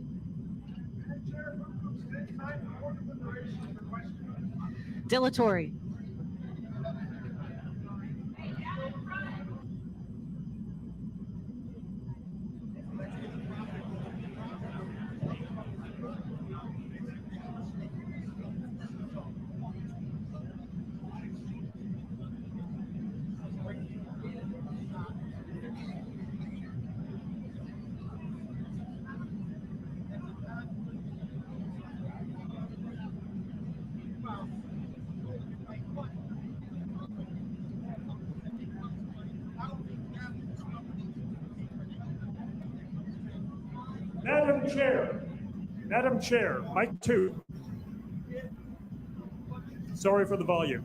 H: Dilatory.
I: Madam Chair, mic 2. Sorry for the volume.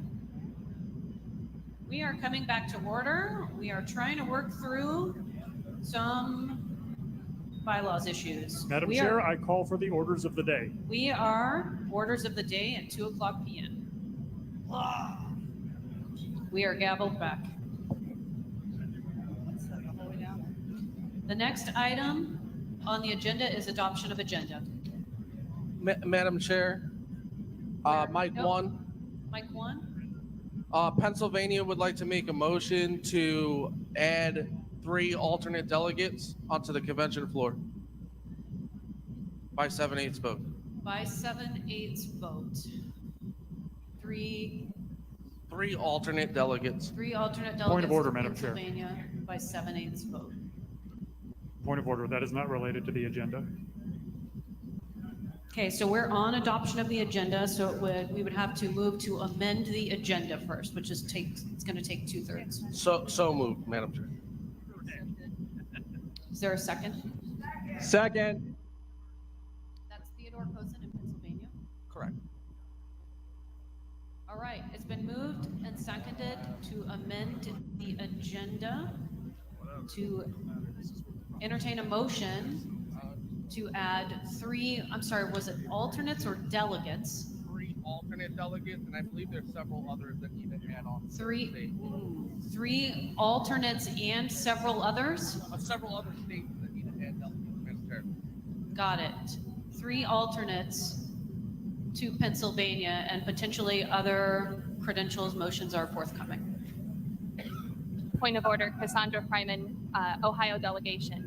H: We are coming back to order. We are trying to work through some bylaws issues.
I: Madam
H: We
I: Chair,
H: are-
I: I call for the orders of the day.
H: We are orders of the day at 2:00 p.m. We are gavelled back. The next item on the agenda is adoption of agenda.
J: Madam Chair, Mike
H: Nope.
J: 1,
H: Mike 1?
J: Pennsylvania would like to make a motion to add 3 alternate delegates onto the convention floor by 7/8 vote.
H: By 7/8 vote. Three
J: 3 alternate delegates.
H: alternate delegates.
I: Point of order,
H: to
I: Madam Chair.
H: Pennsylvania by 7/8 vote.
I: Point of order, that is not related to the agenda.
H: Okay, so we're on adoption of the agenda, so we would have to move to amend the agenda first, which is it's gonna take 2/3.
J: So moved, Madam Chair.
H: Is there a second?
J: Second.
H: That's Theodore Cozen in Pennsylvania.
J: Correct.
H: All right, it's been moved and seconded to amend the agenda to entertain a motion to add 3, I'm sorry, was it alternates or delegates?
J: 3 alternate delegates, and I believe there's several others that need to add on.
H: 3 alternates and several others?
J: Several other states that need to add delegates, Madam Chair.
H: Got it. 3 alternates to Pennsylvania, and potentially other credentials motions are forthcoming.
K: Point of order, Cassandra Fryman, Ohio delegation.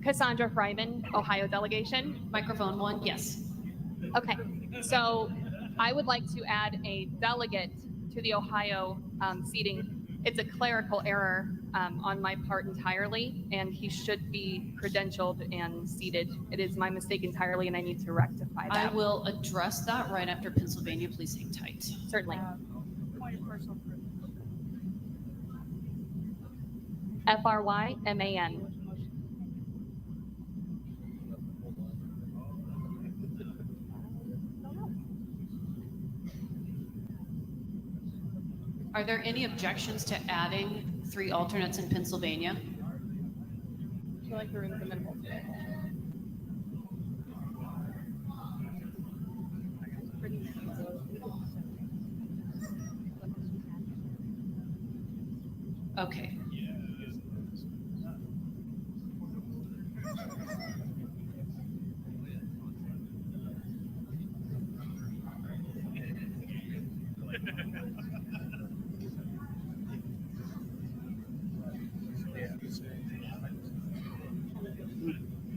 K: Cassandra Fryman, Ohio delegation.
H: Microphone 1, yes.
K: Okay, so I would like to add a delegate to the Ohio seating. It's a clerical error on my part entirely, and he should be credentialed and seated. It is my mistake entirely, and I need to rectify
H: I
K: that.
H: will address that right after Pennsylvania. Please hang tight.
K: Certainly. FRYMAN.
H: Are there any objections to adding 3 alternates in Pennsylvania?
K: I feel like the room's amenable to it.
H: Okay.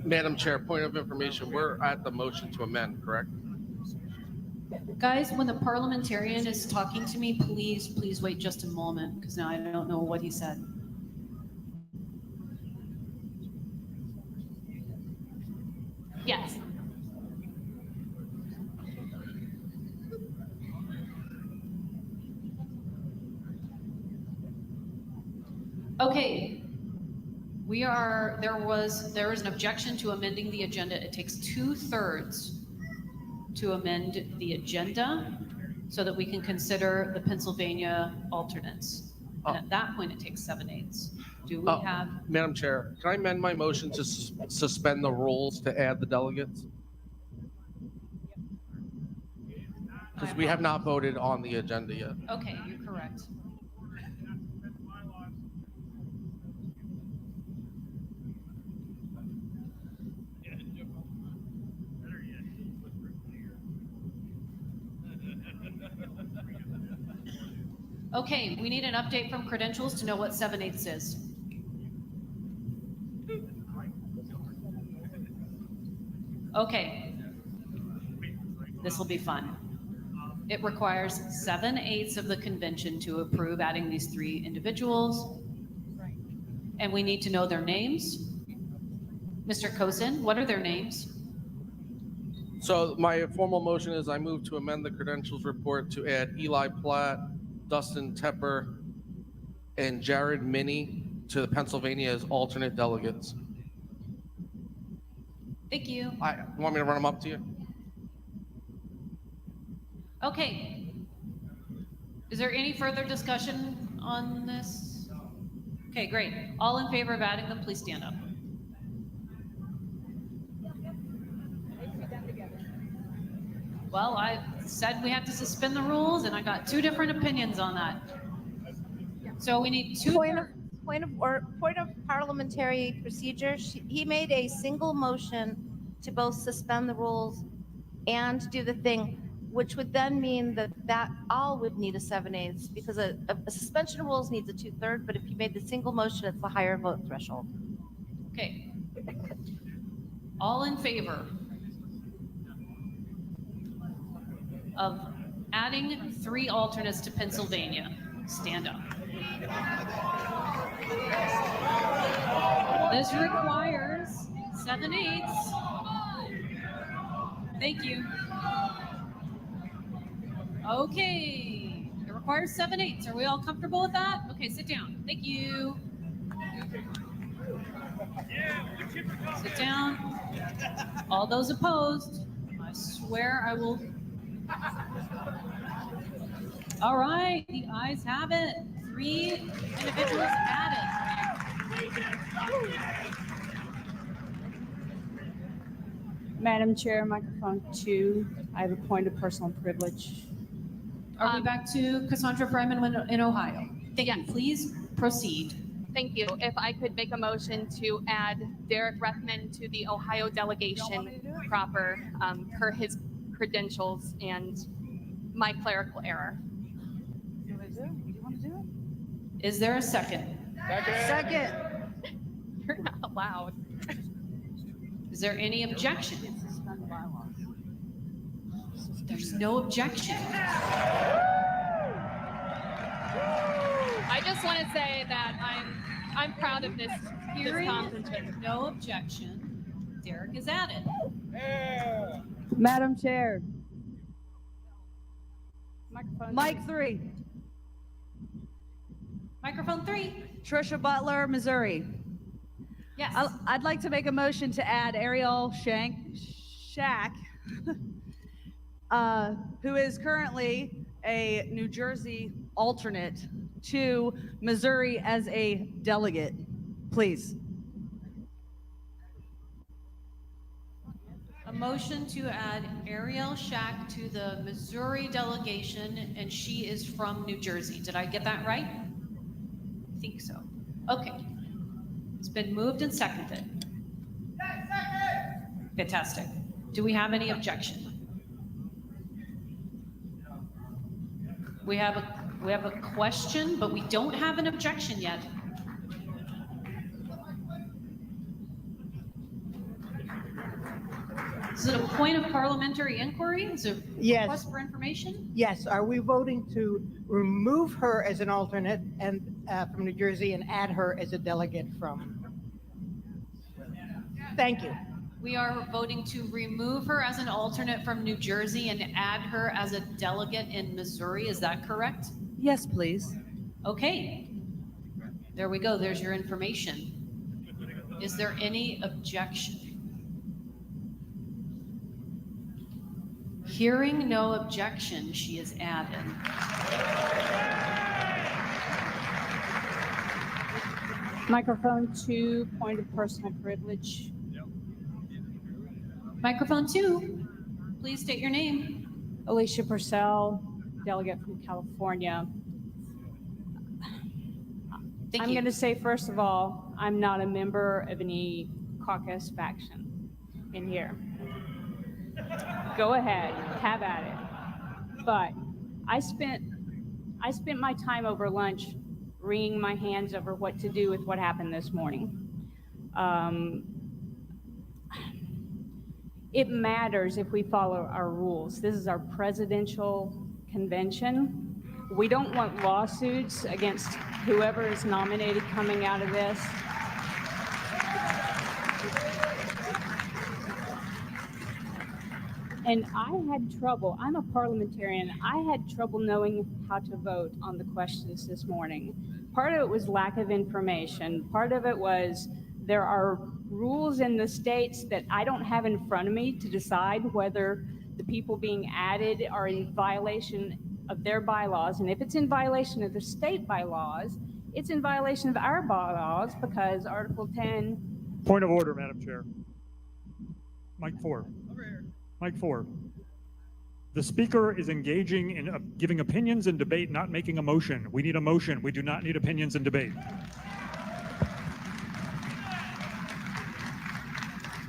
J: Madam Chair, point of information, we're at the motion to amend, correct?
H: Guys, when the parliamentarian is talking to me, please wait just a moment, because now I don't know what he said.
K: Yes.
H: Okay. There is an objection to amending the agenda. It takes 2/3 to amend the agenda so that we can consider the Pennsylvania alternates. And at that point, it takes 7/8. Do we have,
J: Madam Chair, can I amend my motion to suspend the rules to add the delegates? Because we have not voted on the agenda yet.
H: okay, you're correct. Okay, we need an update from credentials to know what 7/8 is. Okay. This will be fun. It requires 7/8 of the convention to approve adding these 3 individuals. And we need to know their names. Mr. Cozen, what are their names?
J: So my formal motion is I move to amend the credentials report to add Eli Platt, Dustin Tepper, and Jared Minnie to the Pennsylvania as alternate delegates.
H: Thank you.
J: You want me to run them up to you?
H: Okay. Is there any further discussion on this? Okay, great. All in favor of adding them, please stand up. Well, I said we had to suspend the rules, and I got two different opinions on that. So we need two.
L: Point of parliamentary procedure. He made a single motion to both suspend the rules and do the thing, which would then mean that all would need a 7/8 because a suspension of rules needs a 2/3. But if you made the single motion, it's the higher vote threshold.
H: Okay. All in favor of adding 3 alternates to Pennsylvania, stand up. This requires 7/8. Thank you. Okay, it requires 7/8. Are we all comfortable with that? Okay, sit down. Thank you. Sit down. All those opposed, I swear I will. All right, the ayes have it. 3 individuals added.
M: Madam Chair, microphone 2. I have a point of personal privilege.
H: Are we back to Cassandra Fryman in Ohio? Thank you. Please proceed.
K: Thank you. If I could make a motion to add Derek Rethman to the Ohio delegation proper per his credentials and my clerical error.
H: Is there a second?
M: Second.
K: You're not allowed.
H: Is there any objection? There's no objection.
K: I just want to say that I'm proud of this conference.
H: No objection. Derek is added.
M: Madam Chair. Mike 3.
H: Microphone 3.
M: Trisha Butler, Missouri.
H: Yes.
M: I'd like to make a motion to add Ariel Shack, who is currently a New Jersey alternate, to Missouri as a delegate, please.
H: A motion to add Ariel Shack to the Missouri delegation, and she is from New Jersey. Did I get that right? I think so. Okay. It's been moved and seconded. Fantastic. Do we have any objection? We have a question, but we don't have an objection yet. Is it a point of parliamentary inquiry? Is it a request for information?
N: Yes. Are we voting to remove her as an alternate and from New Jersey and add her as a delegate from? Thank you.
H: We are voting to remove her as an alternate from New Jersey and add her as a delegate in Missouri. Is that correct?
M: Yes, please.
H: Okay. There we go. There's your information. Is there any objection? Hearing no objection, she is added.
M: Microphone 2, point of personal privilege.
H: Microphone 2, please state your name.
M: Alicia Purcell, delegate from California. I'm going to say, first of all, I'm not a member of any caucus faction in here. Go ahead, have at it. But I spent my time over lunch wringing my hands over what to do with what happened this morning. It matters if we follow our rules. This is our presidential convention. We don't want lawsuits against whoever is nominated coming out of this. And I had trouble, I'm a parliamentarian, I had trouble knowing how to vote on the questions this morning. Part of it was lack of information. Part of it was there are rules in the states that I don't have in front of me to decide whether the people being added are in violation of their bylaws. And if it's in violation of the state bylaws, it's in violation of our bylaws because Article 10.
I: Point of order, Madam Chair. Mike 4. Mike 4. The speaker is engaging in giving opinions and debate, not making a motion. We need a motion. We do not need opinions and debate.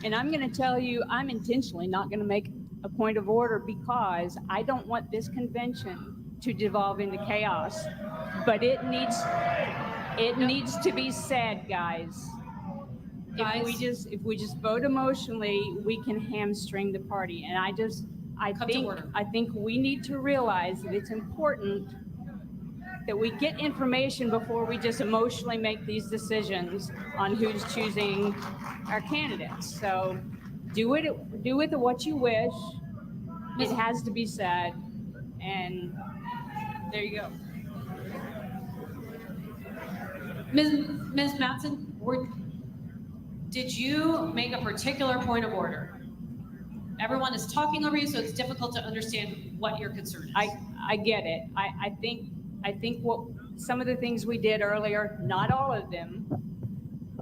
M: And I'm going to tell you, I'm intentionally not going to make a point of order because I don't want this convention to devolve into chaos. But it needs to be said, guys. If we just vote emotionally, we can hamstring the party. And I think we need to realize that it's important that we get information before we just emotionally make these decisions on who's choosing our candidates. So do with it what you wish. It has to be said, and there you go.
H: Ms. Mattson, did you make a particular point of order? Everyone is talking over you, so it's difficult to understand what your concern is.
M: I get it. I think what some of the things we did earlier, not all of them,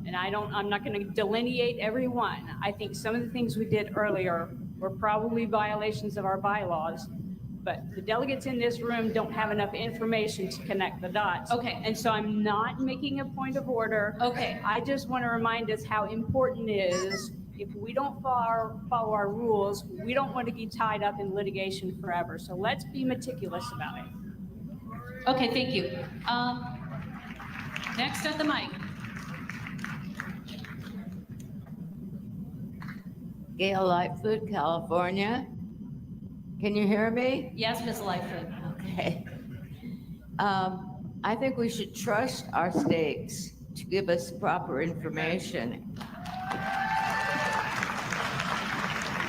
M: and I'm not going to delineate every one. I think some of the things we did earlier were probably violations of our bylaws, but the delegates in this room don't have enough information to connect the dots.
H: Okay.
M: And so I'm not making a point of order.
H: Okay.
M: I just want to remind us how important it is. If we don't follow our rules, we don't want to be tied up in litigation forever. So let's be meticulous about it.
H: Okay, thank you. Next at the mic.
O: Gail Lightfoot, California. Can you hear me?
H: Yes, Ms. Lightfoot.
O: Okay. I think we should trust our stakes to give us proper information.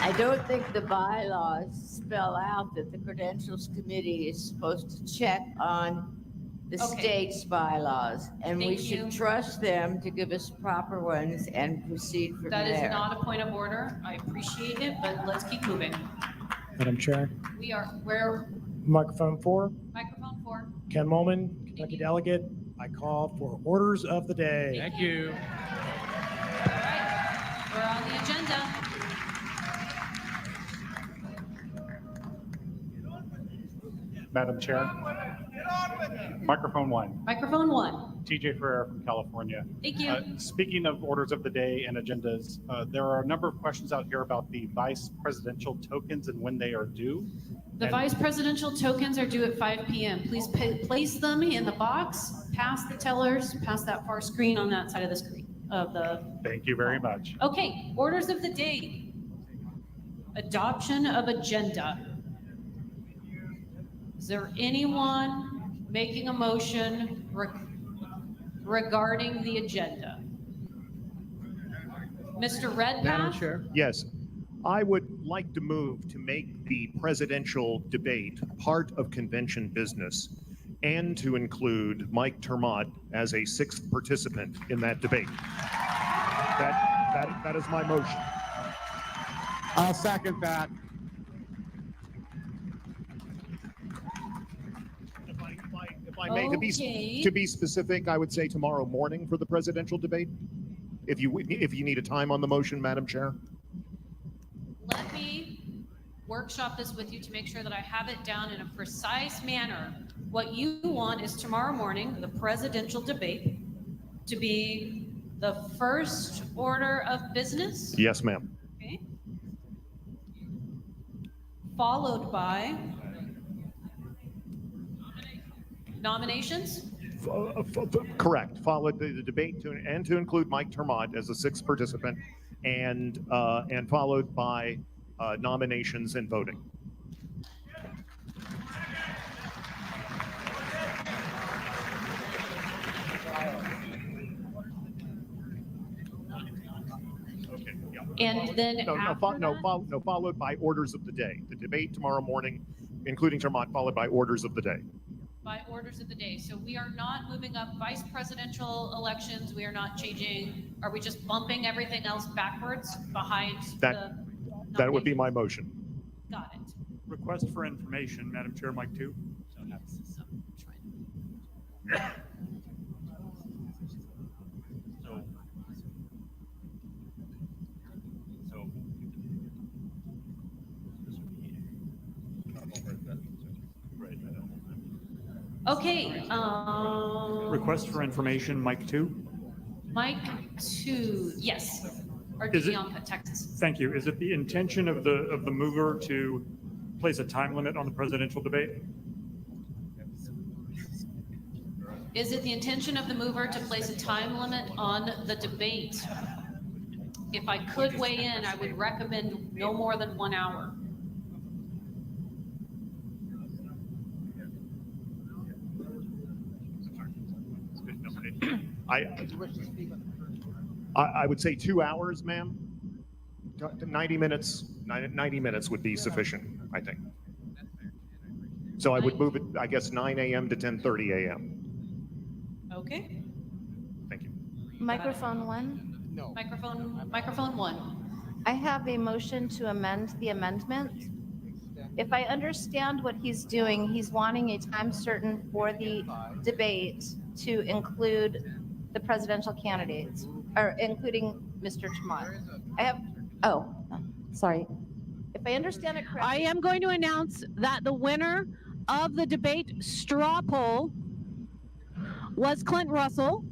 O: I don't think the bylaws spell out that the Credentials Committee is supposed to check on the state's bylaws, and we should trust them to give us proper ones and proceed from there.
H: That is not a point of order. I appreciate it, but let's keep moving.
P: Madam Chair.
H: We're
P: Microphone 4.
H: microphone 4.
P: Ken Molman, Kentucky delegate. I call for orders of the day.
J: Thank you.
H: All right, we're on the agenda.
Q: Madam Chair. Microphone 1.
H: Microphone 1.
Q: TJ Ferrer from California.
H: Thank you.
Q: Speaking of orders of the day and agendas, there are a number of questions out here about the vice presidential tokens and when they are due.
H: The vice presidential tokens are due at 5 p.m. Please place them in the box, past the tellers, past that far screen on that side of the screen.
Q: Thank you very much.
H: Okay, orders of the day. Adoption of agenda. Is there anyone making a motion regarding the agenda? Mr. Redpath?
R: Yes. I would like to move to make the presidential debate part of convention business and to include Mike Termott as a 6th participant in that debate. That is my motion.
S: I'll second that.
R: If I may, to be specific, I would say tomorrow morning for the presidential debate. If you need a time on the motion, Madam Chair.
H: Let me workshop this with you to make sure that I have it down in a precise manner. What you want is tomorrow morning, the presidential debate, to be the first order of business?
R: Yes, ma'am.
H: Okay. Followed by nominations?
R: Correct. Followed the debate to include Mike Termott as a 6th participant, and followed by nominations and voting. Okay. Yeah.
H: And then
R: followed by orders of the day. The debate tomorrow morning, including Termott, followed by orders of the day.
H: By orders of the day. So we are not moving up vice presidential elections. We are not changing. Are we just bumping everything else backwards behind
R: That would be my motion.
H: Got it.
I: Request for information, Madam Chair, Mike 2.
H: Okay,
I: Request for information, Mike 2.
H: Mike 2, yes.
I: Is it-
H: Artesionca, Texas.
I: Thank you. Is it the intention of the mover to place a time limit on the presidential debate?
H: Is it the intention of the mover to place a time limit on the debate? If I could weigh in, I would recommend no more than 1 hour.
R: I would say 2 hours, ma'am. 90 minutes. 90 minutes would be sufficient, I think. So I would move it, I guess, 9 a.m. to 10:30 a.m.
H: Okay.
R: Thank you.
L: Microphone one.
H: No. Microphone 1.
L: I have a motion to amend the amendment. If I understand what he's doing, he's wanting a time certain for the debate to include the presidential candidates, or including Mr. Chmot. Sorry. If I understand it correctly.
H: I am going to announce that the winner of the debate straw poll was Clint Russell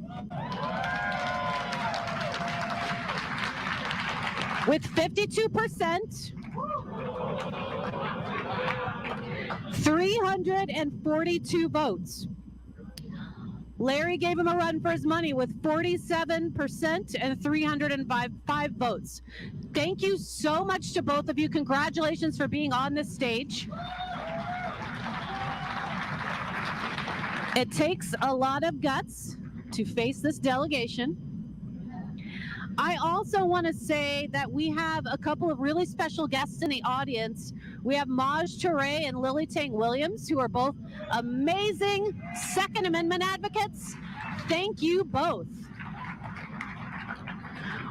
H: with 52%, 342 votes. Larry gave him a run for his money with 47% and 305 votes. Thank you so much to both of you. Congratulations for being on this stage. It takes a lot of guts to face this delegation. I also want to say that we have a couple of really special guests in the audience. We have Maj Touré and Lily Tang Williams, who are both amazing Second Amendment advocates. Thank you both.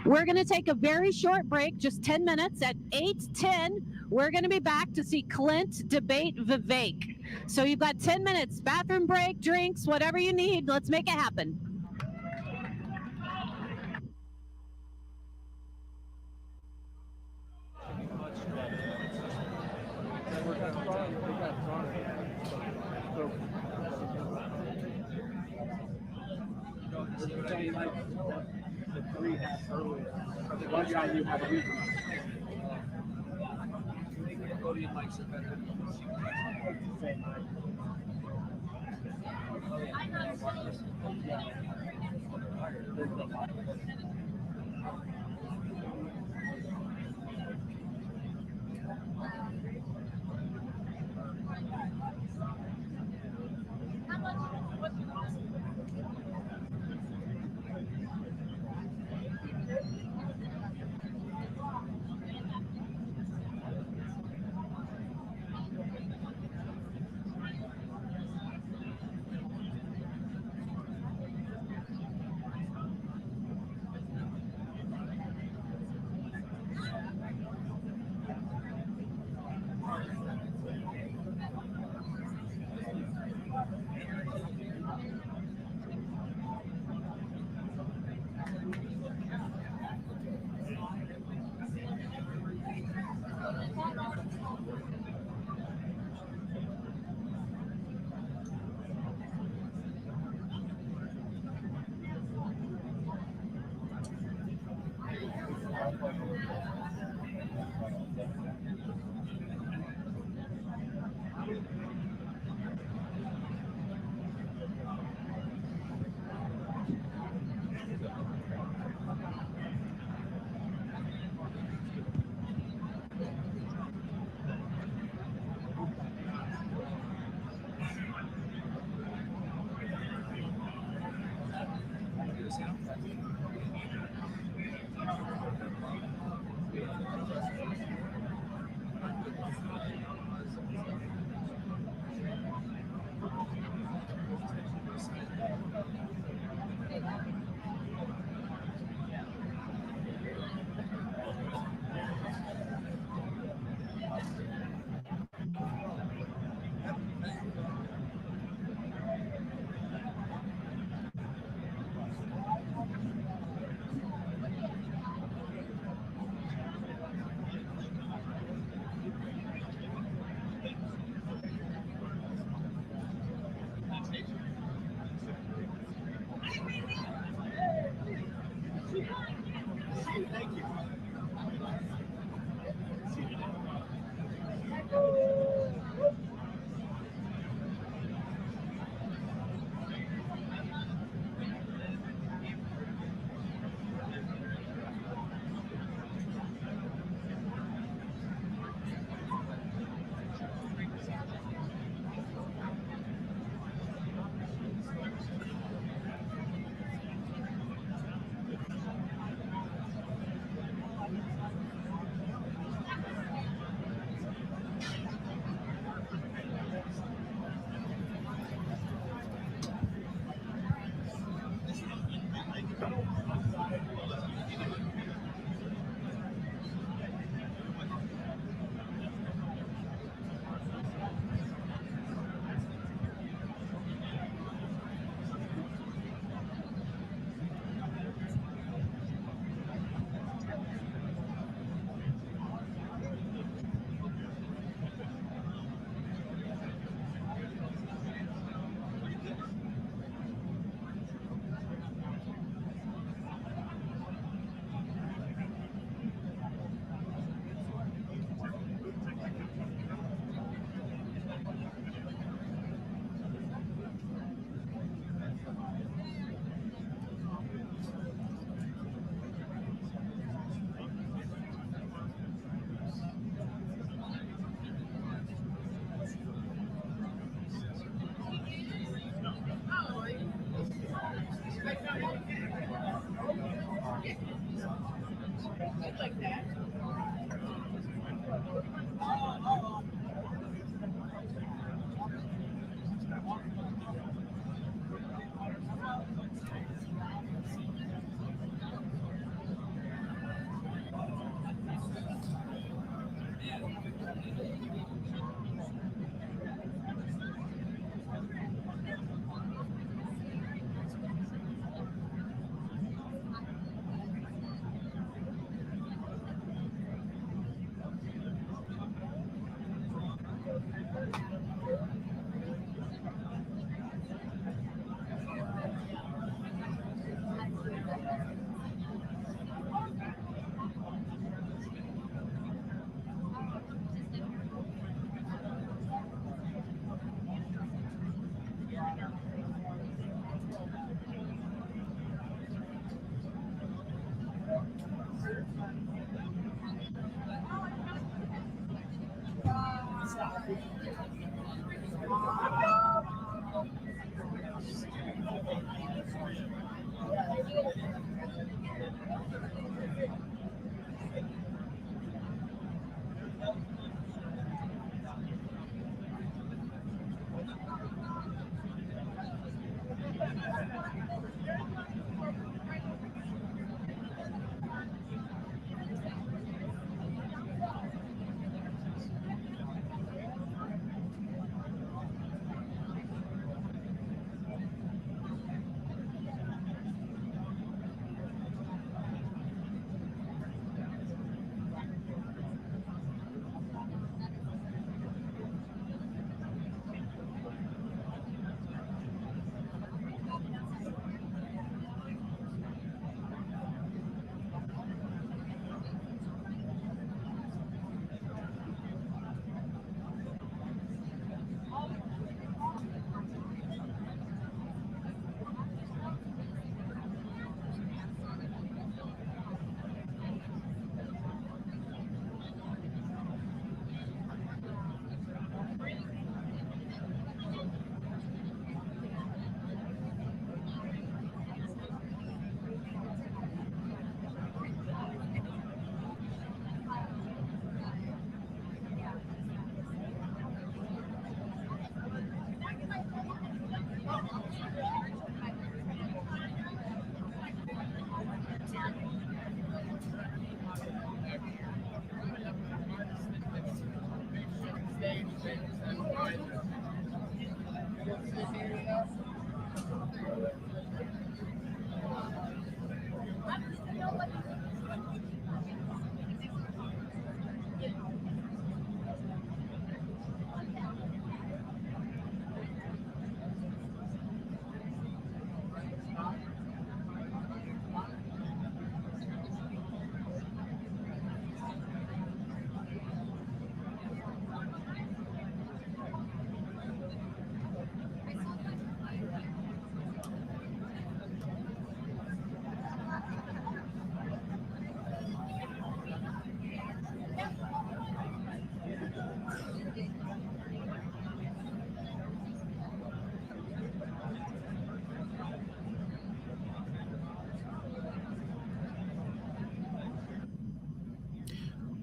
H: We're going to take a very short break, just 10 minutes. At 8:10, we're going to be back to see Clint debate Vivek. So you've got 10 minutes, bathroom break, drinks, whatever you need. Let's make it happen.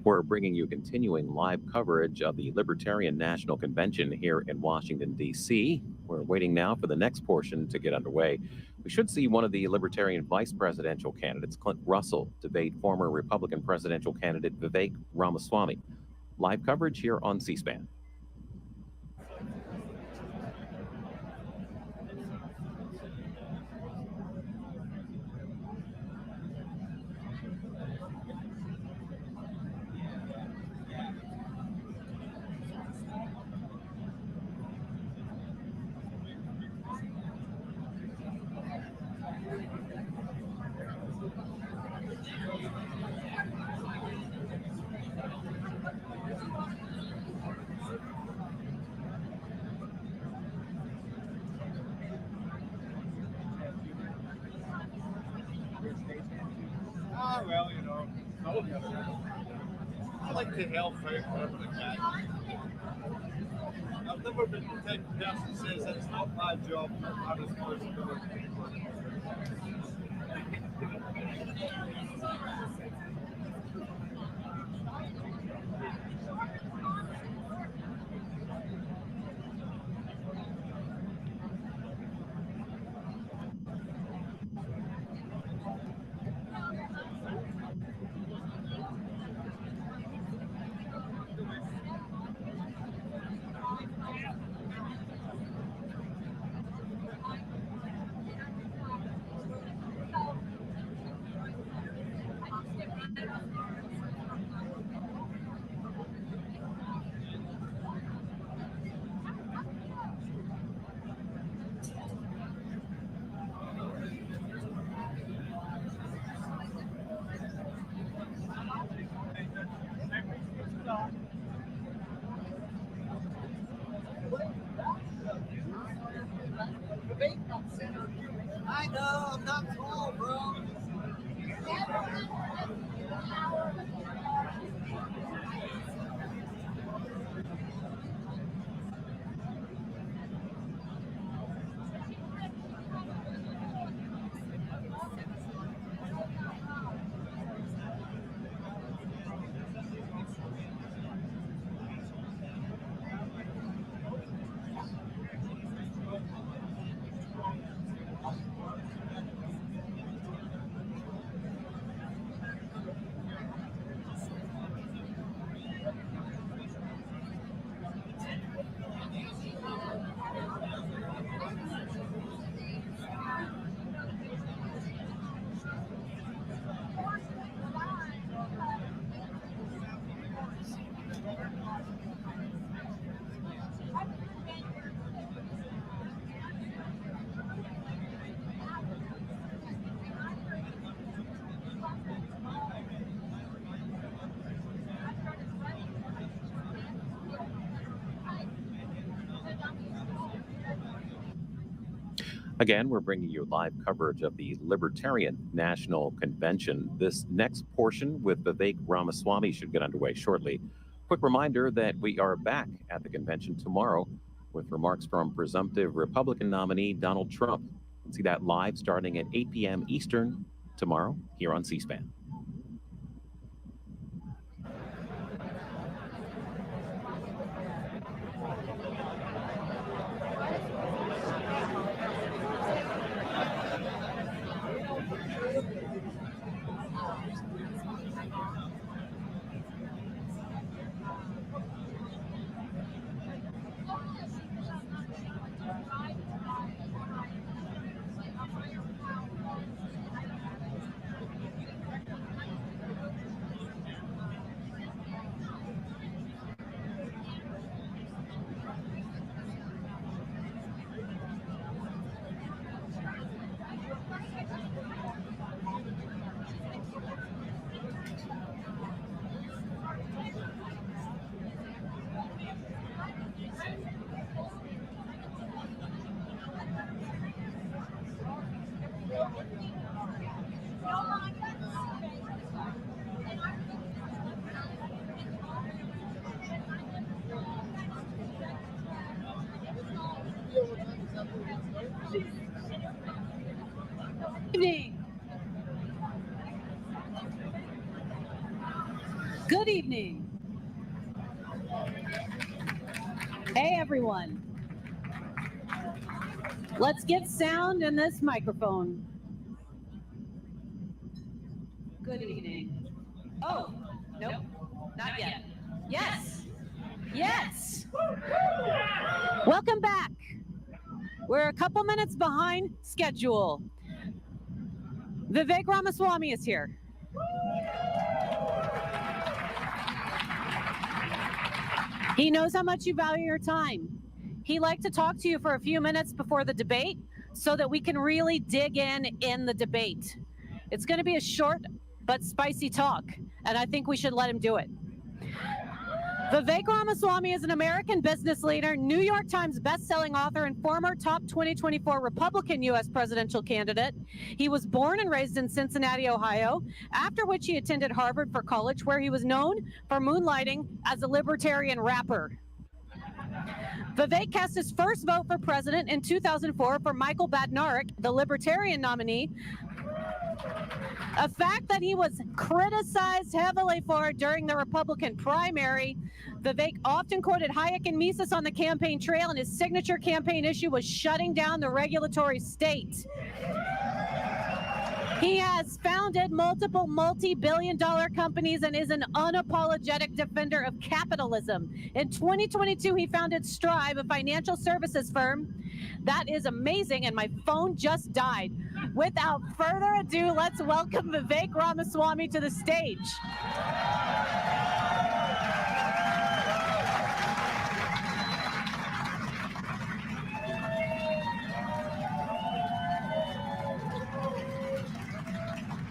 T: We're bringing you continuing live coverage of the Libertarian National Convention here in Washington, D.C. We're waiting now for the next portion to get underway. We should see one of the Libertarian vice presidential candidates, Clint Russell, debate former Republican presidential candidate Vivek Ramaswamy. Live coverage here on C-SPAN.
U: Well, you know, I like to help out wherever I can. I've never been the type of person who says it's not my job, not my responsibility. I know, I'm not tall, bro.
T: Again, we're bringing you live coverage of the Libertarian National Convention. This next portion with Vivek Ramaswamy should get underway shortly. Quick reminder that we are back at the convention tomorrow with remarks from presumptive Republican nominee Donald Trump. You can see that live starting at 8 p.m. Eastern tomorrow here on C-SPAN.
H: Evening. Good evening. Hey, everyone. Let's get sound in this microphone. Good evening. Oh, nope, not yet. Yes. Yes. Welcome back. We're a couple minutes behind schedule. Vivek Ramaswamy is here. He knows how much you value your time. He'd like to talk to you for a few minutes before the debate so that we can really dig in the debate. It's going to be a short but spicy talk, and I think we should let him do it. Vivek Ramaswamy is an American business leader, New York Times bestselling author, and former top 2024 Republican U.S. presidential candidate. He was born and raised in Cincinnati, Ohio, after which he attended Harvard for college, where he was known for moonlighting as a libertarian rapper. Vivek cast his first vote for president in 2004 for Michael Badnarik, the Libertarian nominee, a fact that he was criticized heavily for during the Republican primary. Vivek often quoted Hayek and Mises on the campaign trail, and his signature campaign issue was shutting down the regulatory state. He has founded multiple multi-billion-dollar companies and is an unapologetic defender of capitalism. In 2022, he founded Strive, a financial services firm. That is amazing, and my phone just died. Without further ado, let's welcome Vivek Ramaswamy to the stage.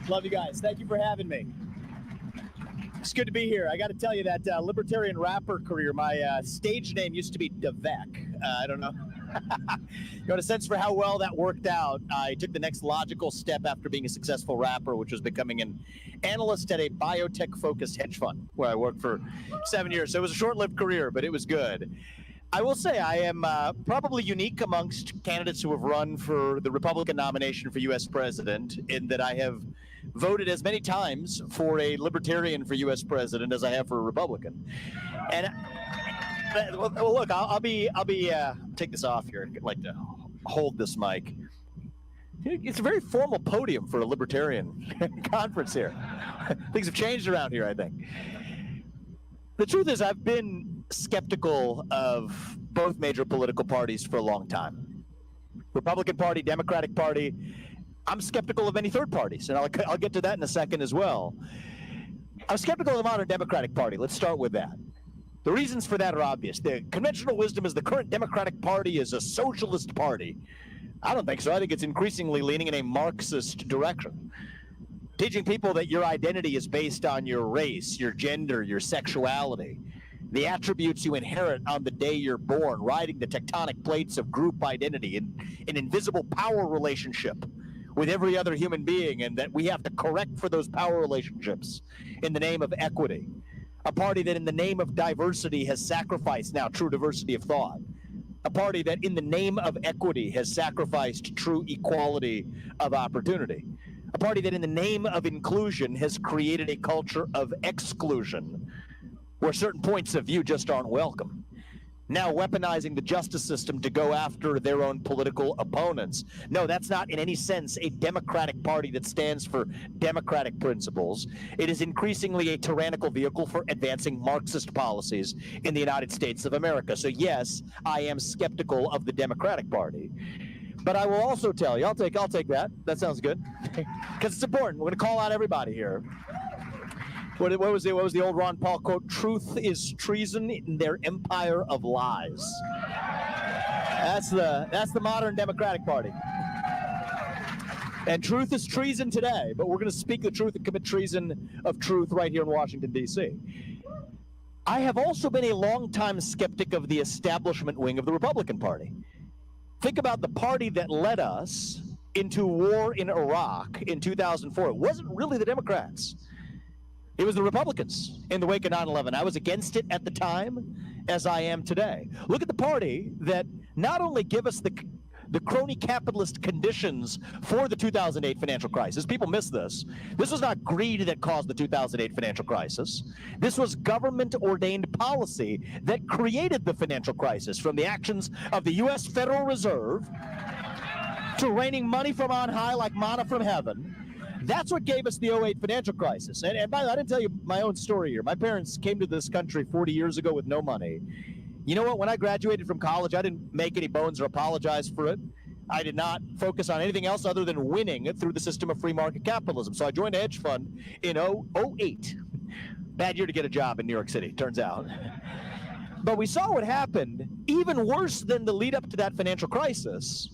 B: Love you guys. Thank you for having me. It's good to be here. I got to tell you that libertarian rapper career, my stage name used to be Devek. I don't know. You got a sense for how well that worked out. I took the next logical step after being a successful rapper, which was becoming an analyst at a biotech-focused hedge fund, where I worked for 7 years. So it was a short-lived career, but it was good. I will say I am probably unique amongst candidates who have run for the Republican nomination for U.S. president in that I have voted as many times for a libertarian for U.S. president as I have for a Republican. And well, look, I'll take this off here. I'd like to hold this mic. It's a very formal podium for a libertarian conference here. Things have changed around here, I think. The truth is, I've been skeptical of both major political parties for a long time. Republican Party, Democratic Party. I'm skeptical of any third parties, and I'll get to that in a second as well. I'm skeptical of the modern Democratic Party. Let's start with that. The reasons for that are obvious. The conventional wisdom is the current Democratic Party is a socialist party. I don't think so. I think it's increasingly leaning in a Marxist direction. Teaching people that your identity is based on your race, your gender, your sexuality, the attributes you inherit on the day you're born, riding the tectonic plates of group identity, an invisible power relationship with every other human being, and that we have to correct for those power relationships in the name of equity. A party that in the name of diversity has sacrificed now true diversity of thought. A party that in the name of equity has sacrificed true equality of opportunity. A party that in the name of inclusion has created a culture of exclusion where certain points of view just aren't welcome. Now weaponizing the justice system to go after their own political opponents. No, that's not in any sense a Democratic Party that stands for democratic principles. It is increasingly a tyrannical vehicle for advancing Marxist policies in the United States of America. So yes, I am skeptical of the Democratic Party. But I will also tell you, I'll take that. That sounds good. Because it's important. We're going to call out everybody here. What was the old Ron Paul quote? Truth is treason in their empire of lies. That's the modern Democratic Party. And truth is treason today, but we're going to speak the truth and commit treason of truth right here in Washington, D.C. I have also been a longtime skeptic of the establishment wing of the Republican Party. Think about the party that led us into war in Iraq in 2004. It wasn't really the Democrats. It was the Republicans in the wake of 9/11. I was against it at the time, as I am today. Look at the party that not only give us the crony capitalist conditions for the 2008 financial crisis. People miss this. This was not greed that caused the 2008 financial crisis. This was government-ordained policy that created the financial crisis, from the actions of the U.S. Federal Reserve to raining money from on high like manna from heaven. That's what gave us the 2008 financial crisis. And by the way, I didn't tell you my own story here. My parents came to this country 40 years ago with no money. You know what? When I graduated from college, I didn't make any bones or apologize for it. I did not focus on anything else other than winning through the system of free market capitalism. So I joined a hedge fund in 2008. Bad year to get a job in New York City, turns out. But we saw what happened. Even worse than the lead up to that financial crisis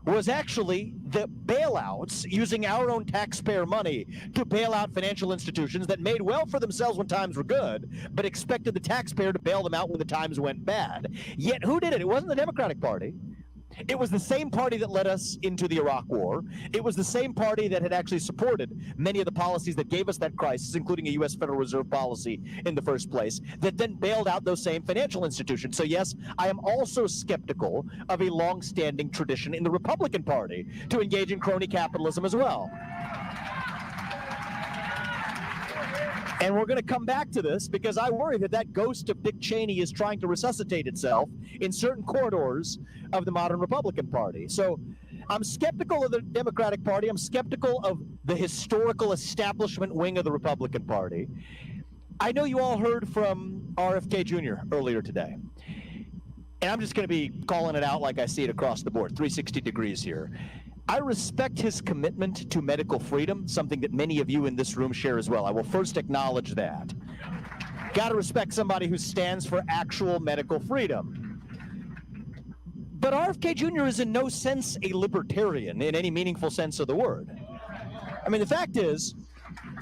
B: was actually the bailouts using our own taxpayer money to bail out financial institutions that made well for themselves when times were good, but expected the taxpayer to bail them out when the times went bad. Yet who did it? It wasn't the Democratic Party. It was the same party that led us into the Iraq War. It was the same party that had actually supported many of the policies that gave us that crisis, including a U.S. Federal Reserve policy in the first place, that then bailed out those same financial institutions. So yes, I am also skeptical of a long-standing tradition in the Republican Party to engage in crony capitalism as well. And we're going to come back to this because I worry that that ghost of Dick Cheney is trying to resuscitate itself in certain corridors of the modern Republican Party. So I'm skeptical of the Democratic Party. I'm skeptical of the historical establishment wing of the Republican Party. I know you all heard from RFK Jr. earlier today. And I'm just going to be calling it out like I see it across the board, 360 degrees here. I respect his commitment to medical freedom, something that many of you in this room share as well. I will first acknowledge that. Got to respect somebody who stands for actual medical freedom. But RFK Jr. is in no sense a libertarian in any meaningful sense of the word. I mean, the fact is,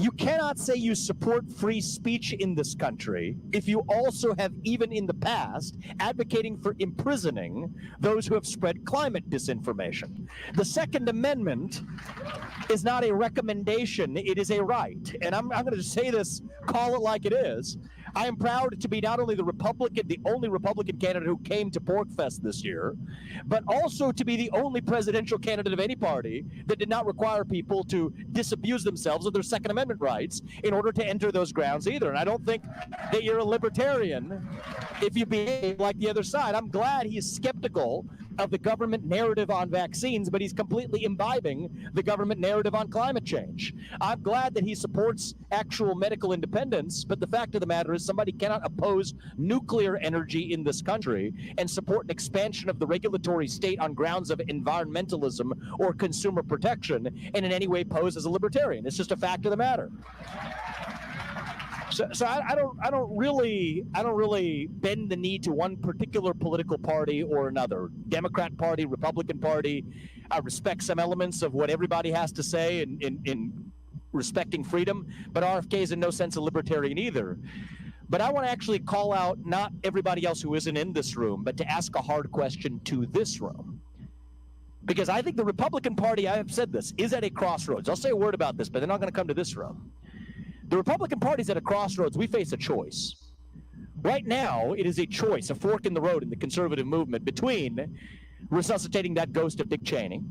B: You cannot say you support free speech in this country if you also have, even in the past, advocating for imprisoning those who have spread climate disinformation. The Second Amendment is not a recommendation, it is a right. And I'm going to say this, call it like it is. I am proud to be not only the only Republican candidate who came to PorcFest this year, but also to be the only presidential candidate of any party that did not require people to disabuse themselves of their Second Amendment rights in order to enter those grounds either. And I don't think that you're a libertarian if you behave like the other side. I'm glad he's skeptical of the government narrative on vaccines, but he's completely imbibing the government narrative on climate change. I'm glad that he supports actual medical independence, but the fact of the matter is somebody cannot oppose nuclear energy in this country and support an expansion of the regulatory state on grounds of environmentalism or consumer protection and in any way pose as a libertarian. It's just a fact of the matter. So I don't really bend the knee to one particular political party or another. Democrat Party, Republican Party. I respect some elements of what everybody has to say in respecting freedom, but RFK is in no sense a libertarian either. But I want to actually call out not everybody else who isn't in this room, but to ask a hard question to this room. Because I think the Republican Party, I have said this, is at a crossroads. I'll say a word about this, but they're not going to come to this room. The Republican Party's at a crossroads. We face a choice. Right now, it is a choice, a fork in the road in the conservative movement between resuscitating that ghost of Dick Cheney,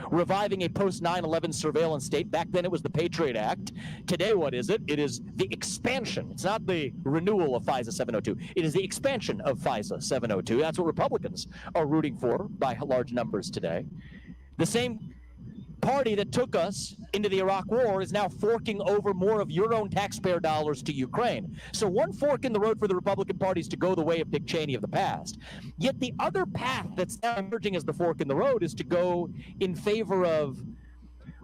B: reviving a post-9/11 surveillance state. Back then it was the Patriot Act. Today what is it? It is the expansion. It's not the renewal of FISA 702. It is the expansion of FISA 702. That's what Republicans are rooting for by large numbers today. The same party that took us into the Iraq War is now forking over more of your own taxpayer dollars to Ukraine. So one fork in the road for the Republican Party is to go the way of Dick Cheney of the past. Yet the other path that's now emerging as the fork in the road is to go in favor of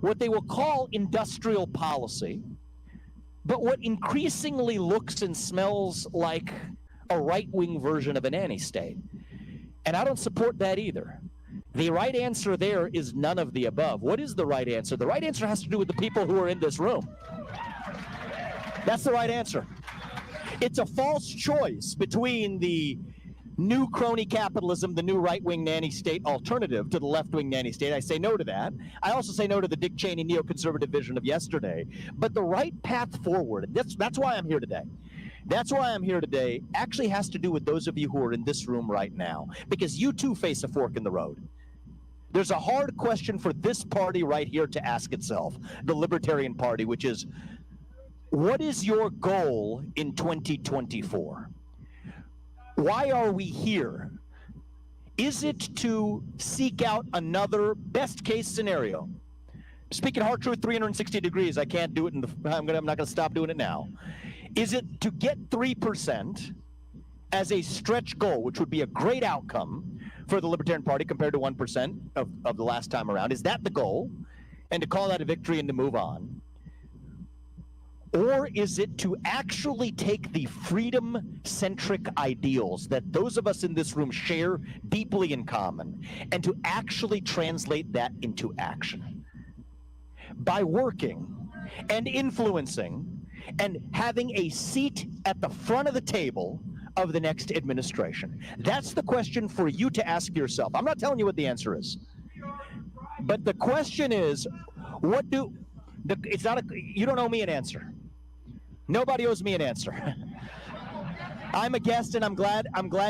B: what they will call industrial policy, but what increasingly looks and smells like a right-wing version of a nanny state. And I don't support that either. The right answer there is none of the above. What is the right answer? The right answer has to do with the people who are in this room. That's the right answer. It's a false choice between the new crony capitalism, the new right-wing nanny state alternative to the left-wing nanny state. I say no to that. I also say no to the Dick Cheney neoconservative vision of yesterday. But the right path forward, that's why I'm here today. That's why I'm here today, actually has to do with those of you who are in this room right now, because you too face a fork in the road. There's a hard question for this party right here to ask itself, the Libertarian Party, which is, what is your goal in 2024? Why are we here? Is it to seek out another best case scenario? Speaking hard truth, 360 degrees, I can't do it I'm not going to stop doing it now. Is it to get 3% as a stretch goal, which would be a great outcome for the Libertarian Party compared to 1% of the last time around? Is that the goal? And to call that a victory and to move on? Or is it to actually take the freedom-centric ideals that those of us in this room share deeply in common and to actually translate that into action? By working and influencing and having a seat at the front of the table of the next administration. That's the question for you to ask yourself. I'm not telling you what the answer is. But the question is, you don't owe me an answer. Nobody owes me an answer. I'm a guest and I'm glad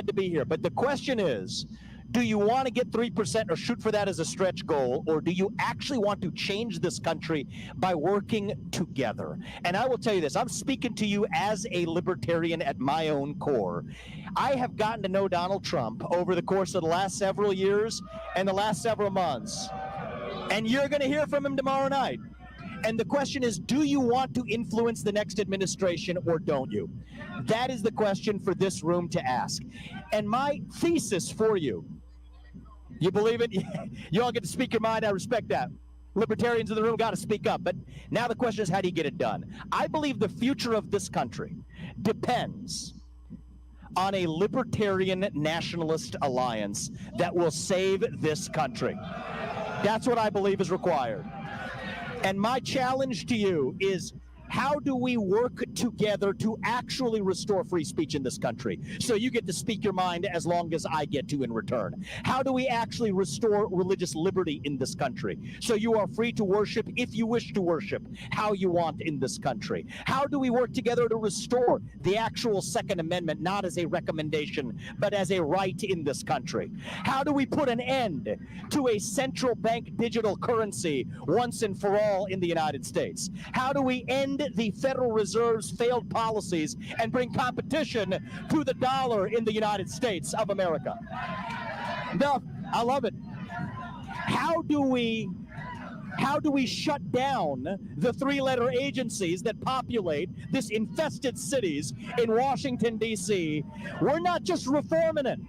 B: to be here. But the question is, do you want to get 3% or shoot for that as a stretch goal, or do you actually want to change this country by working together? And I will tell you this, I'm speaking to you as a libertarian at my own core. I have gotten to know Donald Trump over the course of the last several years and the last several months. And you're going to hear from him tomorrow night. And the question is, do you want to influence the next administration or don't you? That is the question for this room to ask. And my thesis for you, you believe it? You all get to speak your mind. I respect that. Libertarians in the room got to speak up. But now the question is, how do you get it done? I believe the future of this country depends on a libertarian nationalist alliance that will save this country. That's what I believe is required. And my challenge to you is, how do we work together to actually restore free speech in this country? So you get to speak your mind as long as I get to in return. How do we actually restore religious liberty in this country? So you are free to worship if you wish to worship how you want in this country. How do we work together to restore the actual Second Amendment, not as a recommendation, but as a right in this country? How do we put an end to a central bank digital currency once and for all in the United States? How do we end the Federal Reserve's failed policies and bring competition to the dollar in the United States of America? No, I love it. How do we shut down the three-letter agencies that populate this infested cities in Washington, D.C.? We're not just reforming it.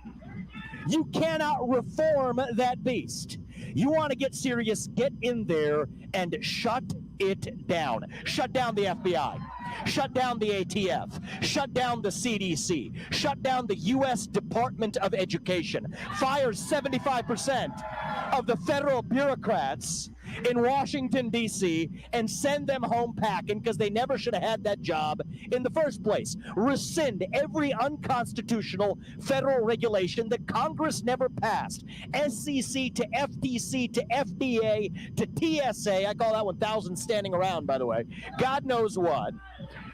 B: You cannot reform that beast. You want to get serious, get in there and shut it down. Shut down the FBI. Shut down the ATF. Shut down the CDC. Shut down the U.S. Department of Education. Fire 75% of the federal bureaucrats in Washington, D.C., and send them home packing because they never should have had that job in the first place. Rescind every unconstitutional federal regulation that Congress never passed. SEC to FTC to FDA to TSA. I call that 1,000 standing around, by the way. God knows what.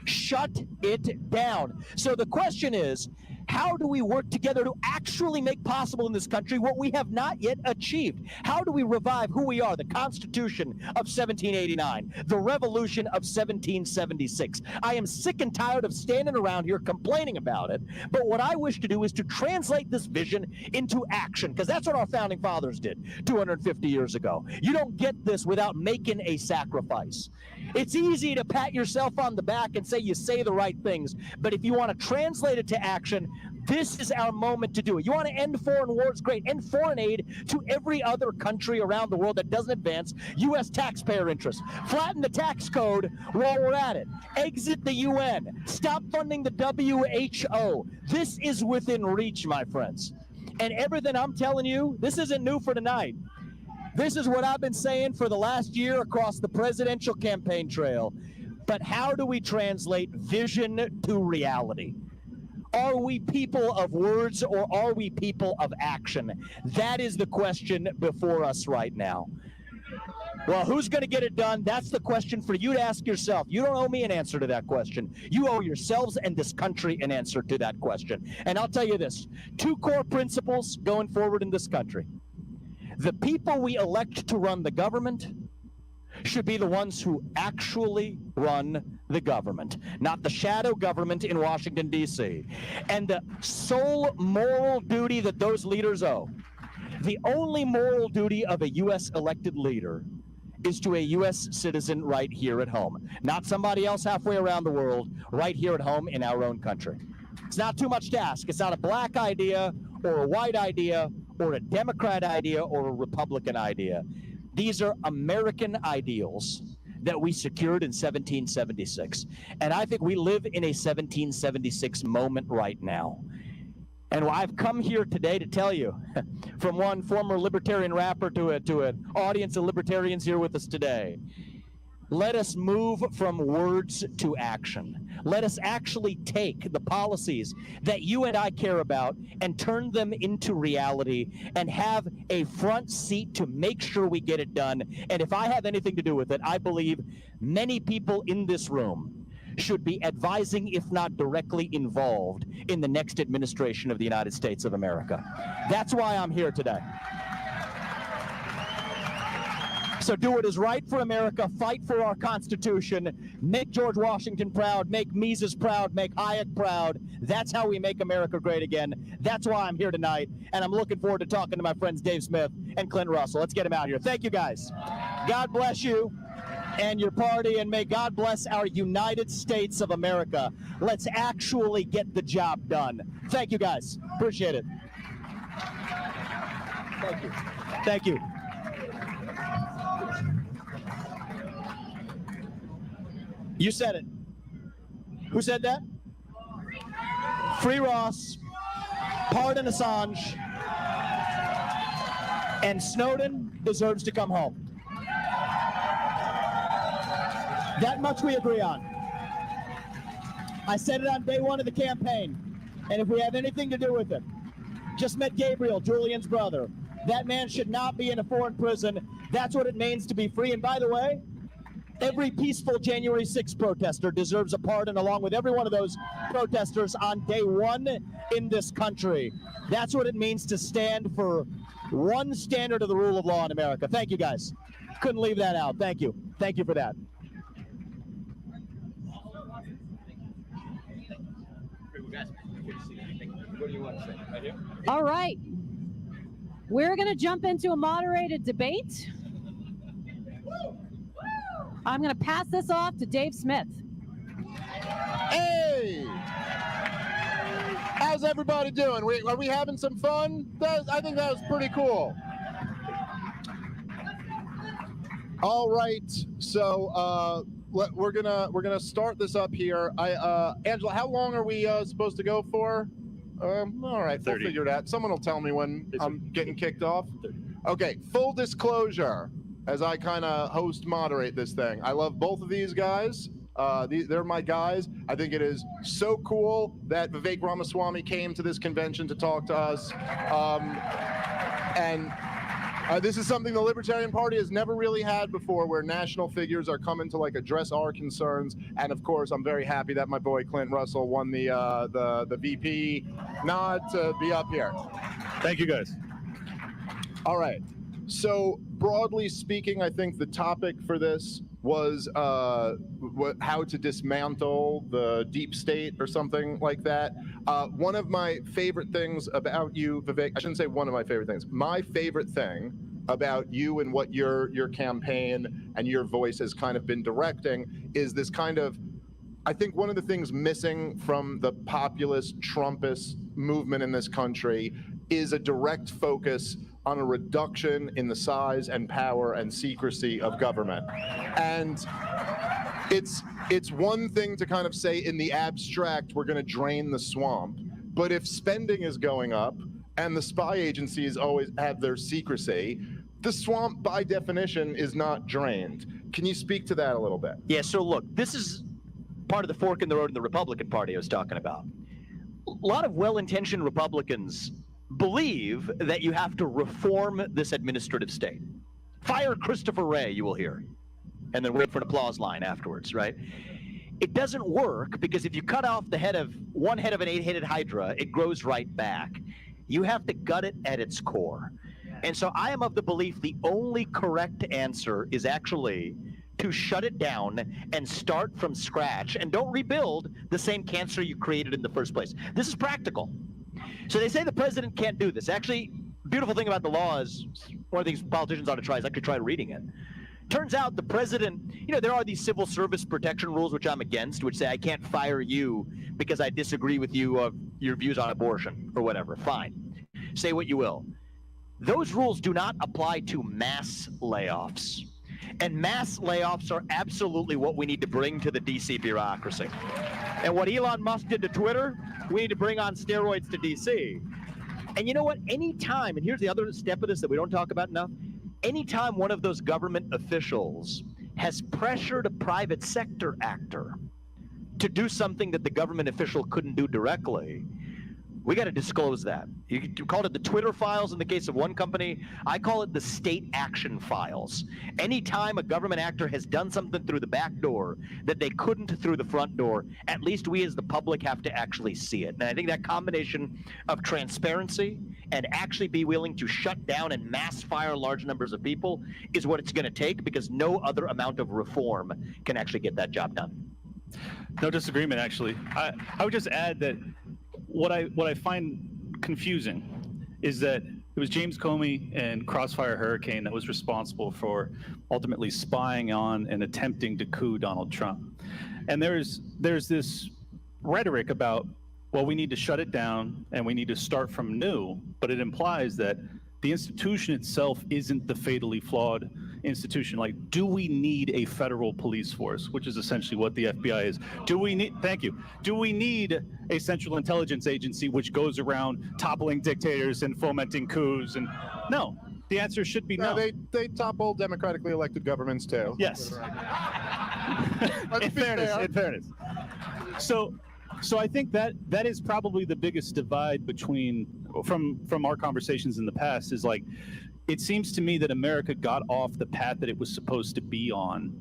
B: Shut it down. So the question is, how do we work together to actually make possible in this country what we have not yet achieved? How do we revive who we are, the Constitution of 1789, the Revolution of 1776? I am sick and tired of standing around here complaining about it, but what I wish to do is to translate this vision into action, because that's what our founding fathers did 250 years ago. You don't get this without making a sacrifice. It's easy to pat yourself on the back and say you say the right things, but if you want to translate it to action, this is our moment to do it. You want to end foreign wars? Great. End foreign aid to every other country around the world that doesn't advance U.S. taxpayer interests. Flatten the tax code while we're at it. Exit the UN. Stop funding the WHO. This is within reach, my friends. And everything I'm telling you, this isn't new for tonight. This is what I've been saying for the last year across the presidential campaign trail. But how do we translate vision to reality? Are we people of words or are we people of action? That is the question before us right now. Well, who's going to get it done? That's the question for you to ask yourself. You don't owe me an answer to that question. You owe yourselves and this country an answer to that question. And I'll tell you this, 2 core principles going forward in this country. The people we elect to run the government should be the ones who actually run the government, not the shadow government in Washington, D.C. And the sole moral duty that those leaders owe, the only moral duty of a U.S. elected leader, is to a U.S. citizen right here at home, not somebody else halfway around the world, right here at home in our own country. It's not too much to ask. It's not a black idea or a white idea or a Democrat idea or a Republican idea. These are American ideals that we secured in 1776. And I think we live in a 1776 moment right now. And I've come here today to tell you, from one former libertarian rapper to an audience of libertarians here with us today, let us move from words to action. Let us actually take the policies that you and I care about and turn them into reality and have a front seat to make sure we get it done. And if I have anything to do with it, I believe many people in this room should be advising, if not directly involved, in the next administration of the United States of America. That's why I'm here today. So do what is right for America, fight for our Constitution, make George Washington proud, make Mises proud, make Hayek proud. That's how we make America great again. That's why I'm here tonight, and I'm looking forward to talking to my friends Dave Smith and Clint Russell. Let's get them out here. Thank you, guys. God bless you and your party, and may God bless our United States of America. Let's actually get the job done. Thank you, guys. Appreciate it. Thank you. Thank you. You said it. Who said that? Free Ross, pardon Assange, and Snowden deserves to come home. That much we agree on. I said it on day one of the campaign. And if we have anything to do with it, just met Gabriel, Julian's brother. That man should not be in a foreign prison. That's what it means to be free. And by the way, every peaceful January 6th protester deserves a pardon along with every one of those protesters on day one in this country. That's what it means to stand for one standard of the rule of law in America. Thank you, guys. Couldn't leave that out. Thank you. Thank you for that.
C: What do you want to say? Right here?
H: All right. We're going to jump into a moderated debate. I'm going to pass this off to Dave Smith.
E: Hey! How's everybody doing? Are we having some fun? I think that was pretty cool. All right, so we're gonna start this up here. Angela, how long are we supposed to go for? All right, 30. We'll figure it out. Someone will tell me when I'm getting kicked off. 30. Okay, full disclosure, as I kind of host moderate this thing, I love both of these guys. They're my guys. I think it is so cool that Vivek Ramaswamy came to this convention to talk to us. This is something the Libertarian Party has never really had before, where national figures are coming to like address our concerns. And of course, I'm very happy that my boy Clint Russell won the VP nod to be up here.
D: Thank you, guys.
E: All right. So broadly speaking, I think the topic for this was how to dismantle the deep state or something like that. One of my favorite things about you, Vivek, I shouldn't say one of my favorite things. My favorite thing about you and what your campaign and your voice has kind of been directing is this kind of, I think one of the things missing from the populist Trumpist movement in this country is a direct focus on a reduction in the size and power and secrecy of government. And it's one thing to kind of say in the abstract, we're going to drain the swamp. But if spending is going up and the spy agencies always have their secrecy, the swamp by definition is not drained. Can you speak to that a little bit?
B: Yeah, so look, this is part of the fork in the road in the Republican Party I was talking about. A lot of well-intentioned Republicans believe that you have to reform this administrative state. Fire Christopher Wray, you will hear, and then wait for an applause line afterwards, right? It doesn't work because if you cut off one head of an 8-headed hydra, it grows right back. You have to gut it at its core. And so I am of the belief the only correct answer is actually to shut it down and start from scratch and don't rebuild the same cancer you created in the first place. This is practical. So they say the president can't do this. Actually, beautiful thing about the law is, one of the things politicians ought to try is actually try reading it. Turns out the president, there are these civil service protection rules, which I'm against, which say I can't fire you because I disagree with you of your views on abortion or whatever. Fine. Say what you will. Those rules do not apply to mass layoffs. And mass layoffs are absolutely what we need to bring to the DC bureaucracy. And what Elon Musk did to Twitter, we need to bring on steroids to DC. And you know what? Anytime, and here's the other step of this that we don't talk about enough, anytime one of those government officials has pressured a private sector actor to do something that the government official couldn't do directly, we got to disclose that. You called it the Twitter files in the case of one company. I call it the state action files. Anytime a government actor has done something through the back door that they couldn't through the front door, at least we as the public have to actually see it. And I think that combination of transparency and actually be willing to shut down and mass fire large numbers of people is what it's going to take, because no other amount of reform can actually get that job done.
D: No disagreement, actually. I would just add that what I find confusing is that it was James Comey and Crossfire Hurricane that was responsible for ultimately spying on and attempting to coup Donald Trump. And there's this rhetoric about, well, we need to shut it down and we need to start from new, but it implies that the institution itself isn't the fatally flawed institution. Like, do we need a federal police force, which is essentially what the FBI is? Do we need, thank you, do we need a central intelligence agency which goes around toppling dictators and fomenting coups? And no, the answer should be no.
E: They topple democratically elected governments too.
D: Yes. In fairness. So So I think that is probably the biggest divide between from our conversations in the past is like, it seems to me that America got off the path that it was supposed to be on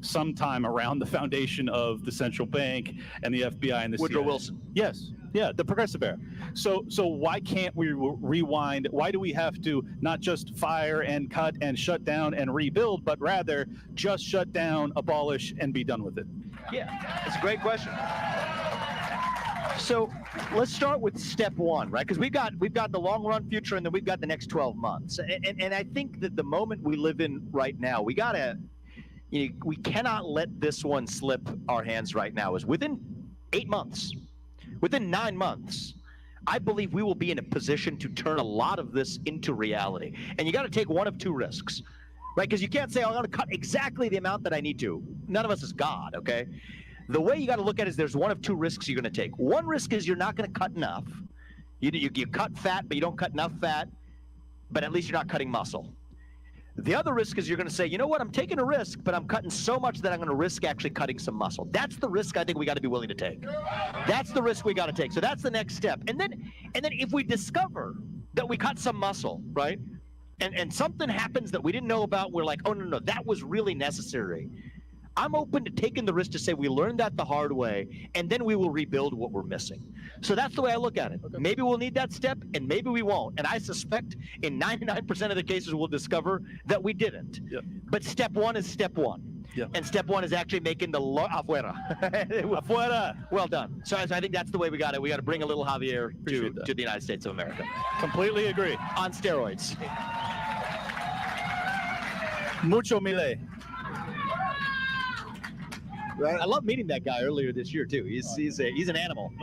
D: sometime around the foundation of the central bank and the FBI and the
B: Woodrow
D: CIA.
B: Wilson.
D: Yes. Yeah, the progressive era. So why can't we rewind? Why do we have to not just fire and cut and shut down and rebuild, but rather just shut down, abolish, and be done with it?
B: Yeah, that's a great question. So let's start with step one, right? Because we've got the long run future, and then we've got the next 12 months. And I think that the moment we live in right now, we cannot let this one slip our hands right now. Is within 8 months, within 9 months, I believe we will be in a position to turn a lot of this into reality. And you got to take one of two risks, right? Because you can't say, oh, I'm going to cut exactly the amount that I need to. None of us is God, okay? The way you got to look at it is there's one of two risks you're going to take. One risk is you're not going to cut enough. You cut fat, but you don't cut enough fat, but at least you're not cutting muscle. The other risk is you're going to say, you know what, I'm taking a risk, but I'm cutting so much that I'm going to risk actually cutting some muscle. That's the risk I think we got to be willing to take. That's the risk we got to take. So that's the next step. And then if we discover that we cut some muscle, right, and something happens that we didn't know about, we're like, oh, no, that was really necessary. I'm open to taking the risk to say we learned that the hard way, and then we will rebuild what we're missing. So that's the way I look at it. Okay. Maybe we'll need that step, and maybe we won't. And I suspect in 99% of the cases we'll discover that we didn't. Yep. But step one is step one. Yep. And step one is actually making the afuera. Afuera. Well done. So I think that's the way we got it. We got to bring a little Javier to the United States of America.
D: Completely agree.
B: On steroids.
D: Mucho mile.
B: Right. I love meeting that guy earlier this year too. He's an animal.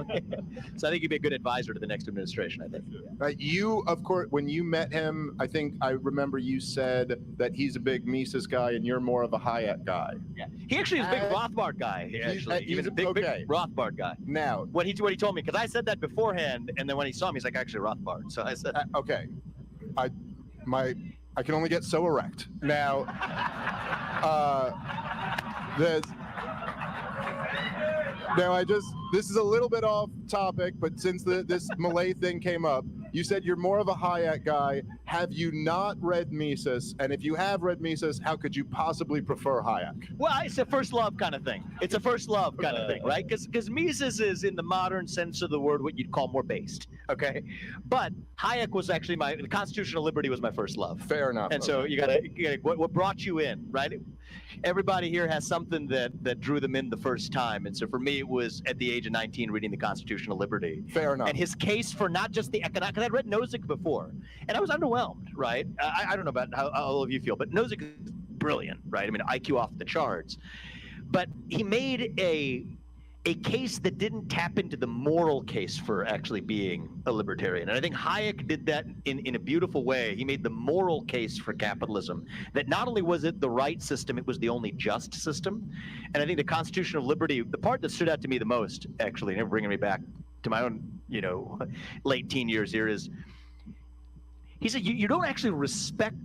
B: So I think he'd be a good advisor to the next administration, I think.
E: Right. You, of course, when you met him, I think I remember you said that he's a big Mises guy and you're more of a Hayek guy.
B: Yeah. He actually is a big Rothbard guy. He was a big Rothbard guy.
E: Now,
B: what he told me, because I said that beforehand, and then when he saw me, he's like, actually Rothbard. So I said,
E: okay, I can only get so erect. Now, this is a little bit off topic, but since this Malay thing came up, you said you're more of a Hayek guy. Have you not read Mises? And if you have read Mises, how could you possibly prefer Hayek?
B: Well, it's a first love kind of thing. It's a first love kind of thing, right? Because Mises is, in the modern sense of the word, what you'd call more based, okay? But Hayek was actually the constitutional liberty was my first love.
E: Fair enough.
B: And so you gotta what brought you in, right? Everybody here has something that drew them in the first time. And so for me, it was at the age of 19 reading the Constitutional Liberty.
E: Fair enough.
B: And his case for not just the economic, because I'd read Nozick before, and I was underwhelmed, right? I don't know about how all of you feel, but Nozick is brilliant, right? I mean, IQ off the charts. But he made a case that didn't tap into the moral case for actually being a libertarian. And I think Hayek did that in a beautiful way. He made the moral case for capitalism, that not only was it the right system, it was the only just system. And I think the Constitution of Liberty, the part that stood out to me the most, actually, and bringing me back to my own, late teen years here, is he said, you don't actually respect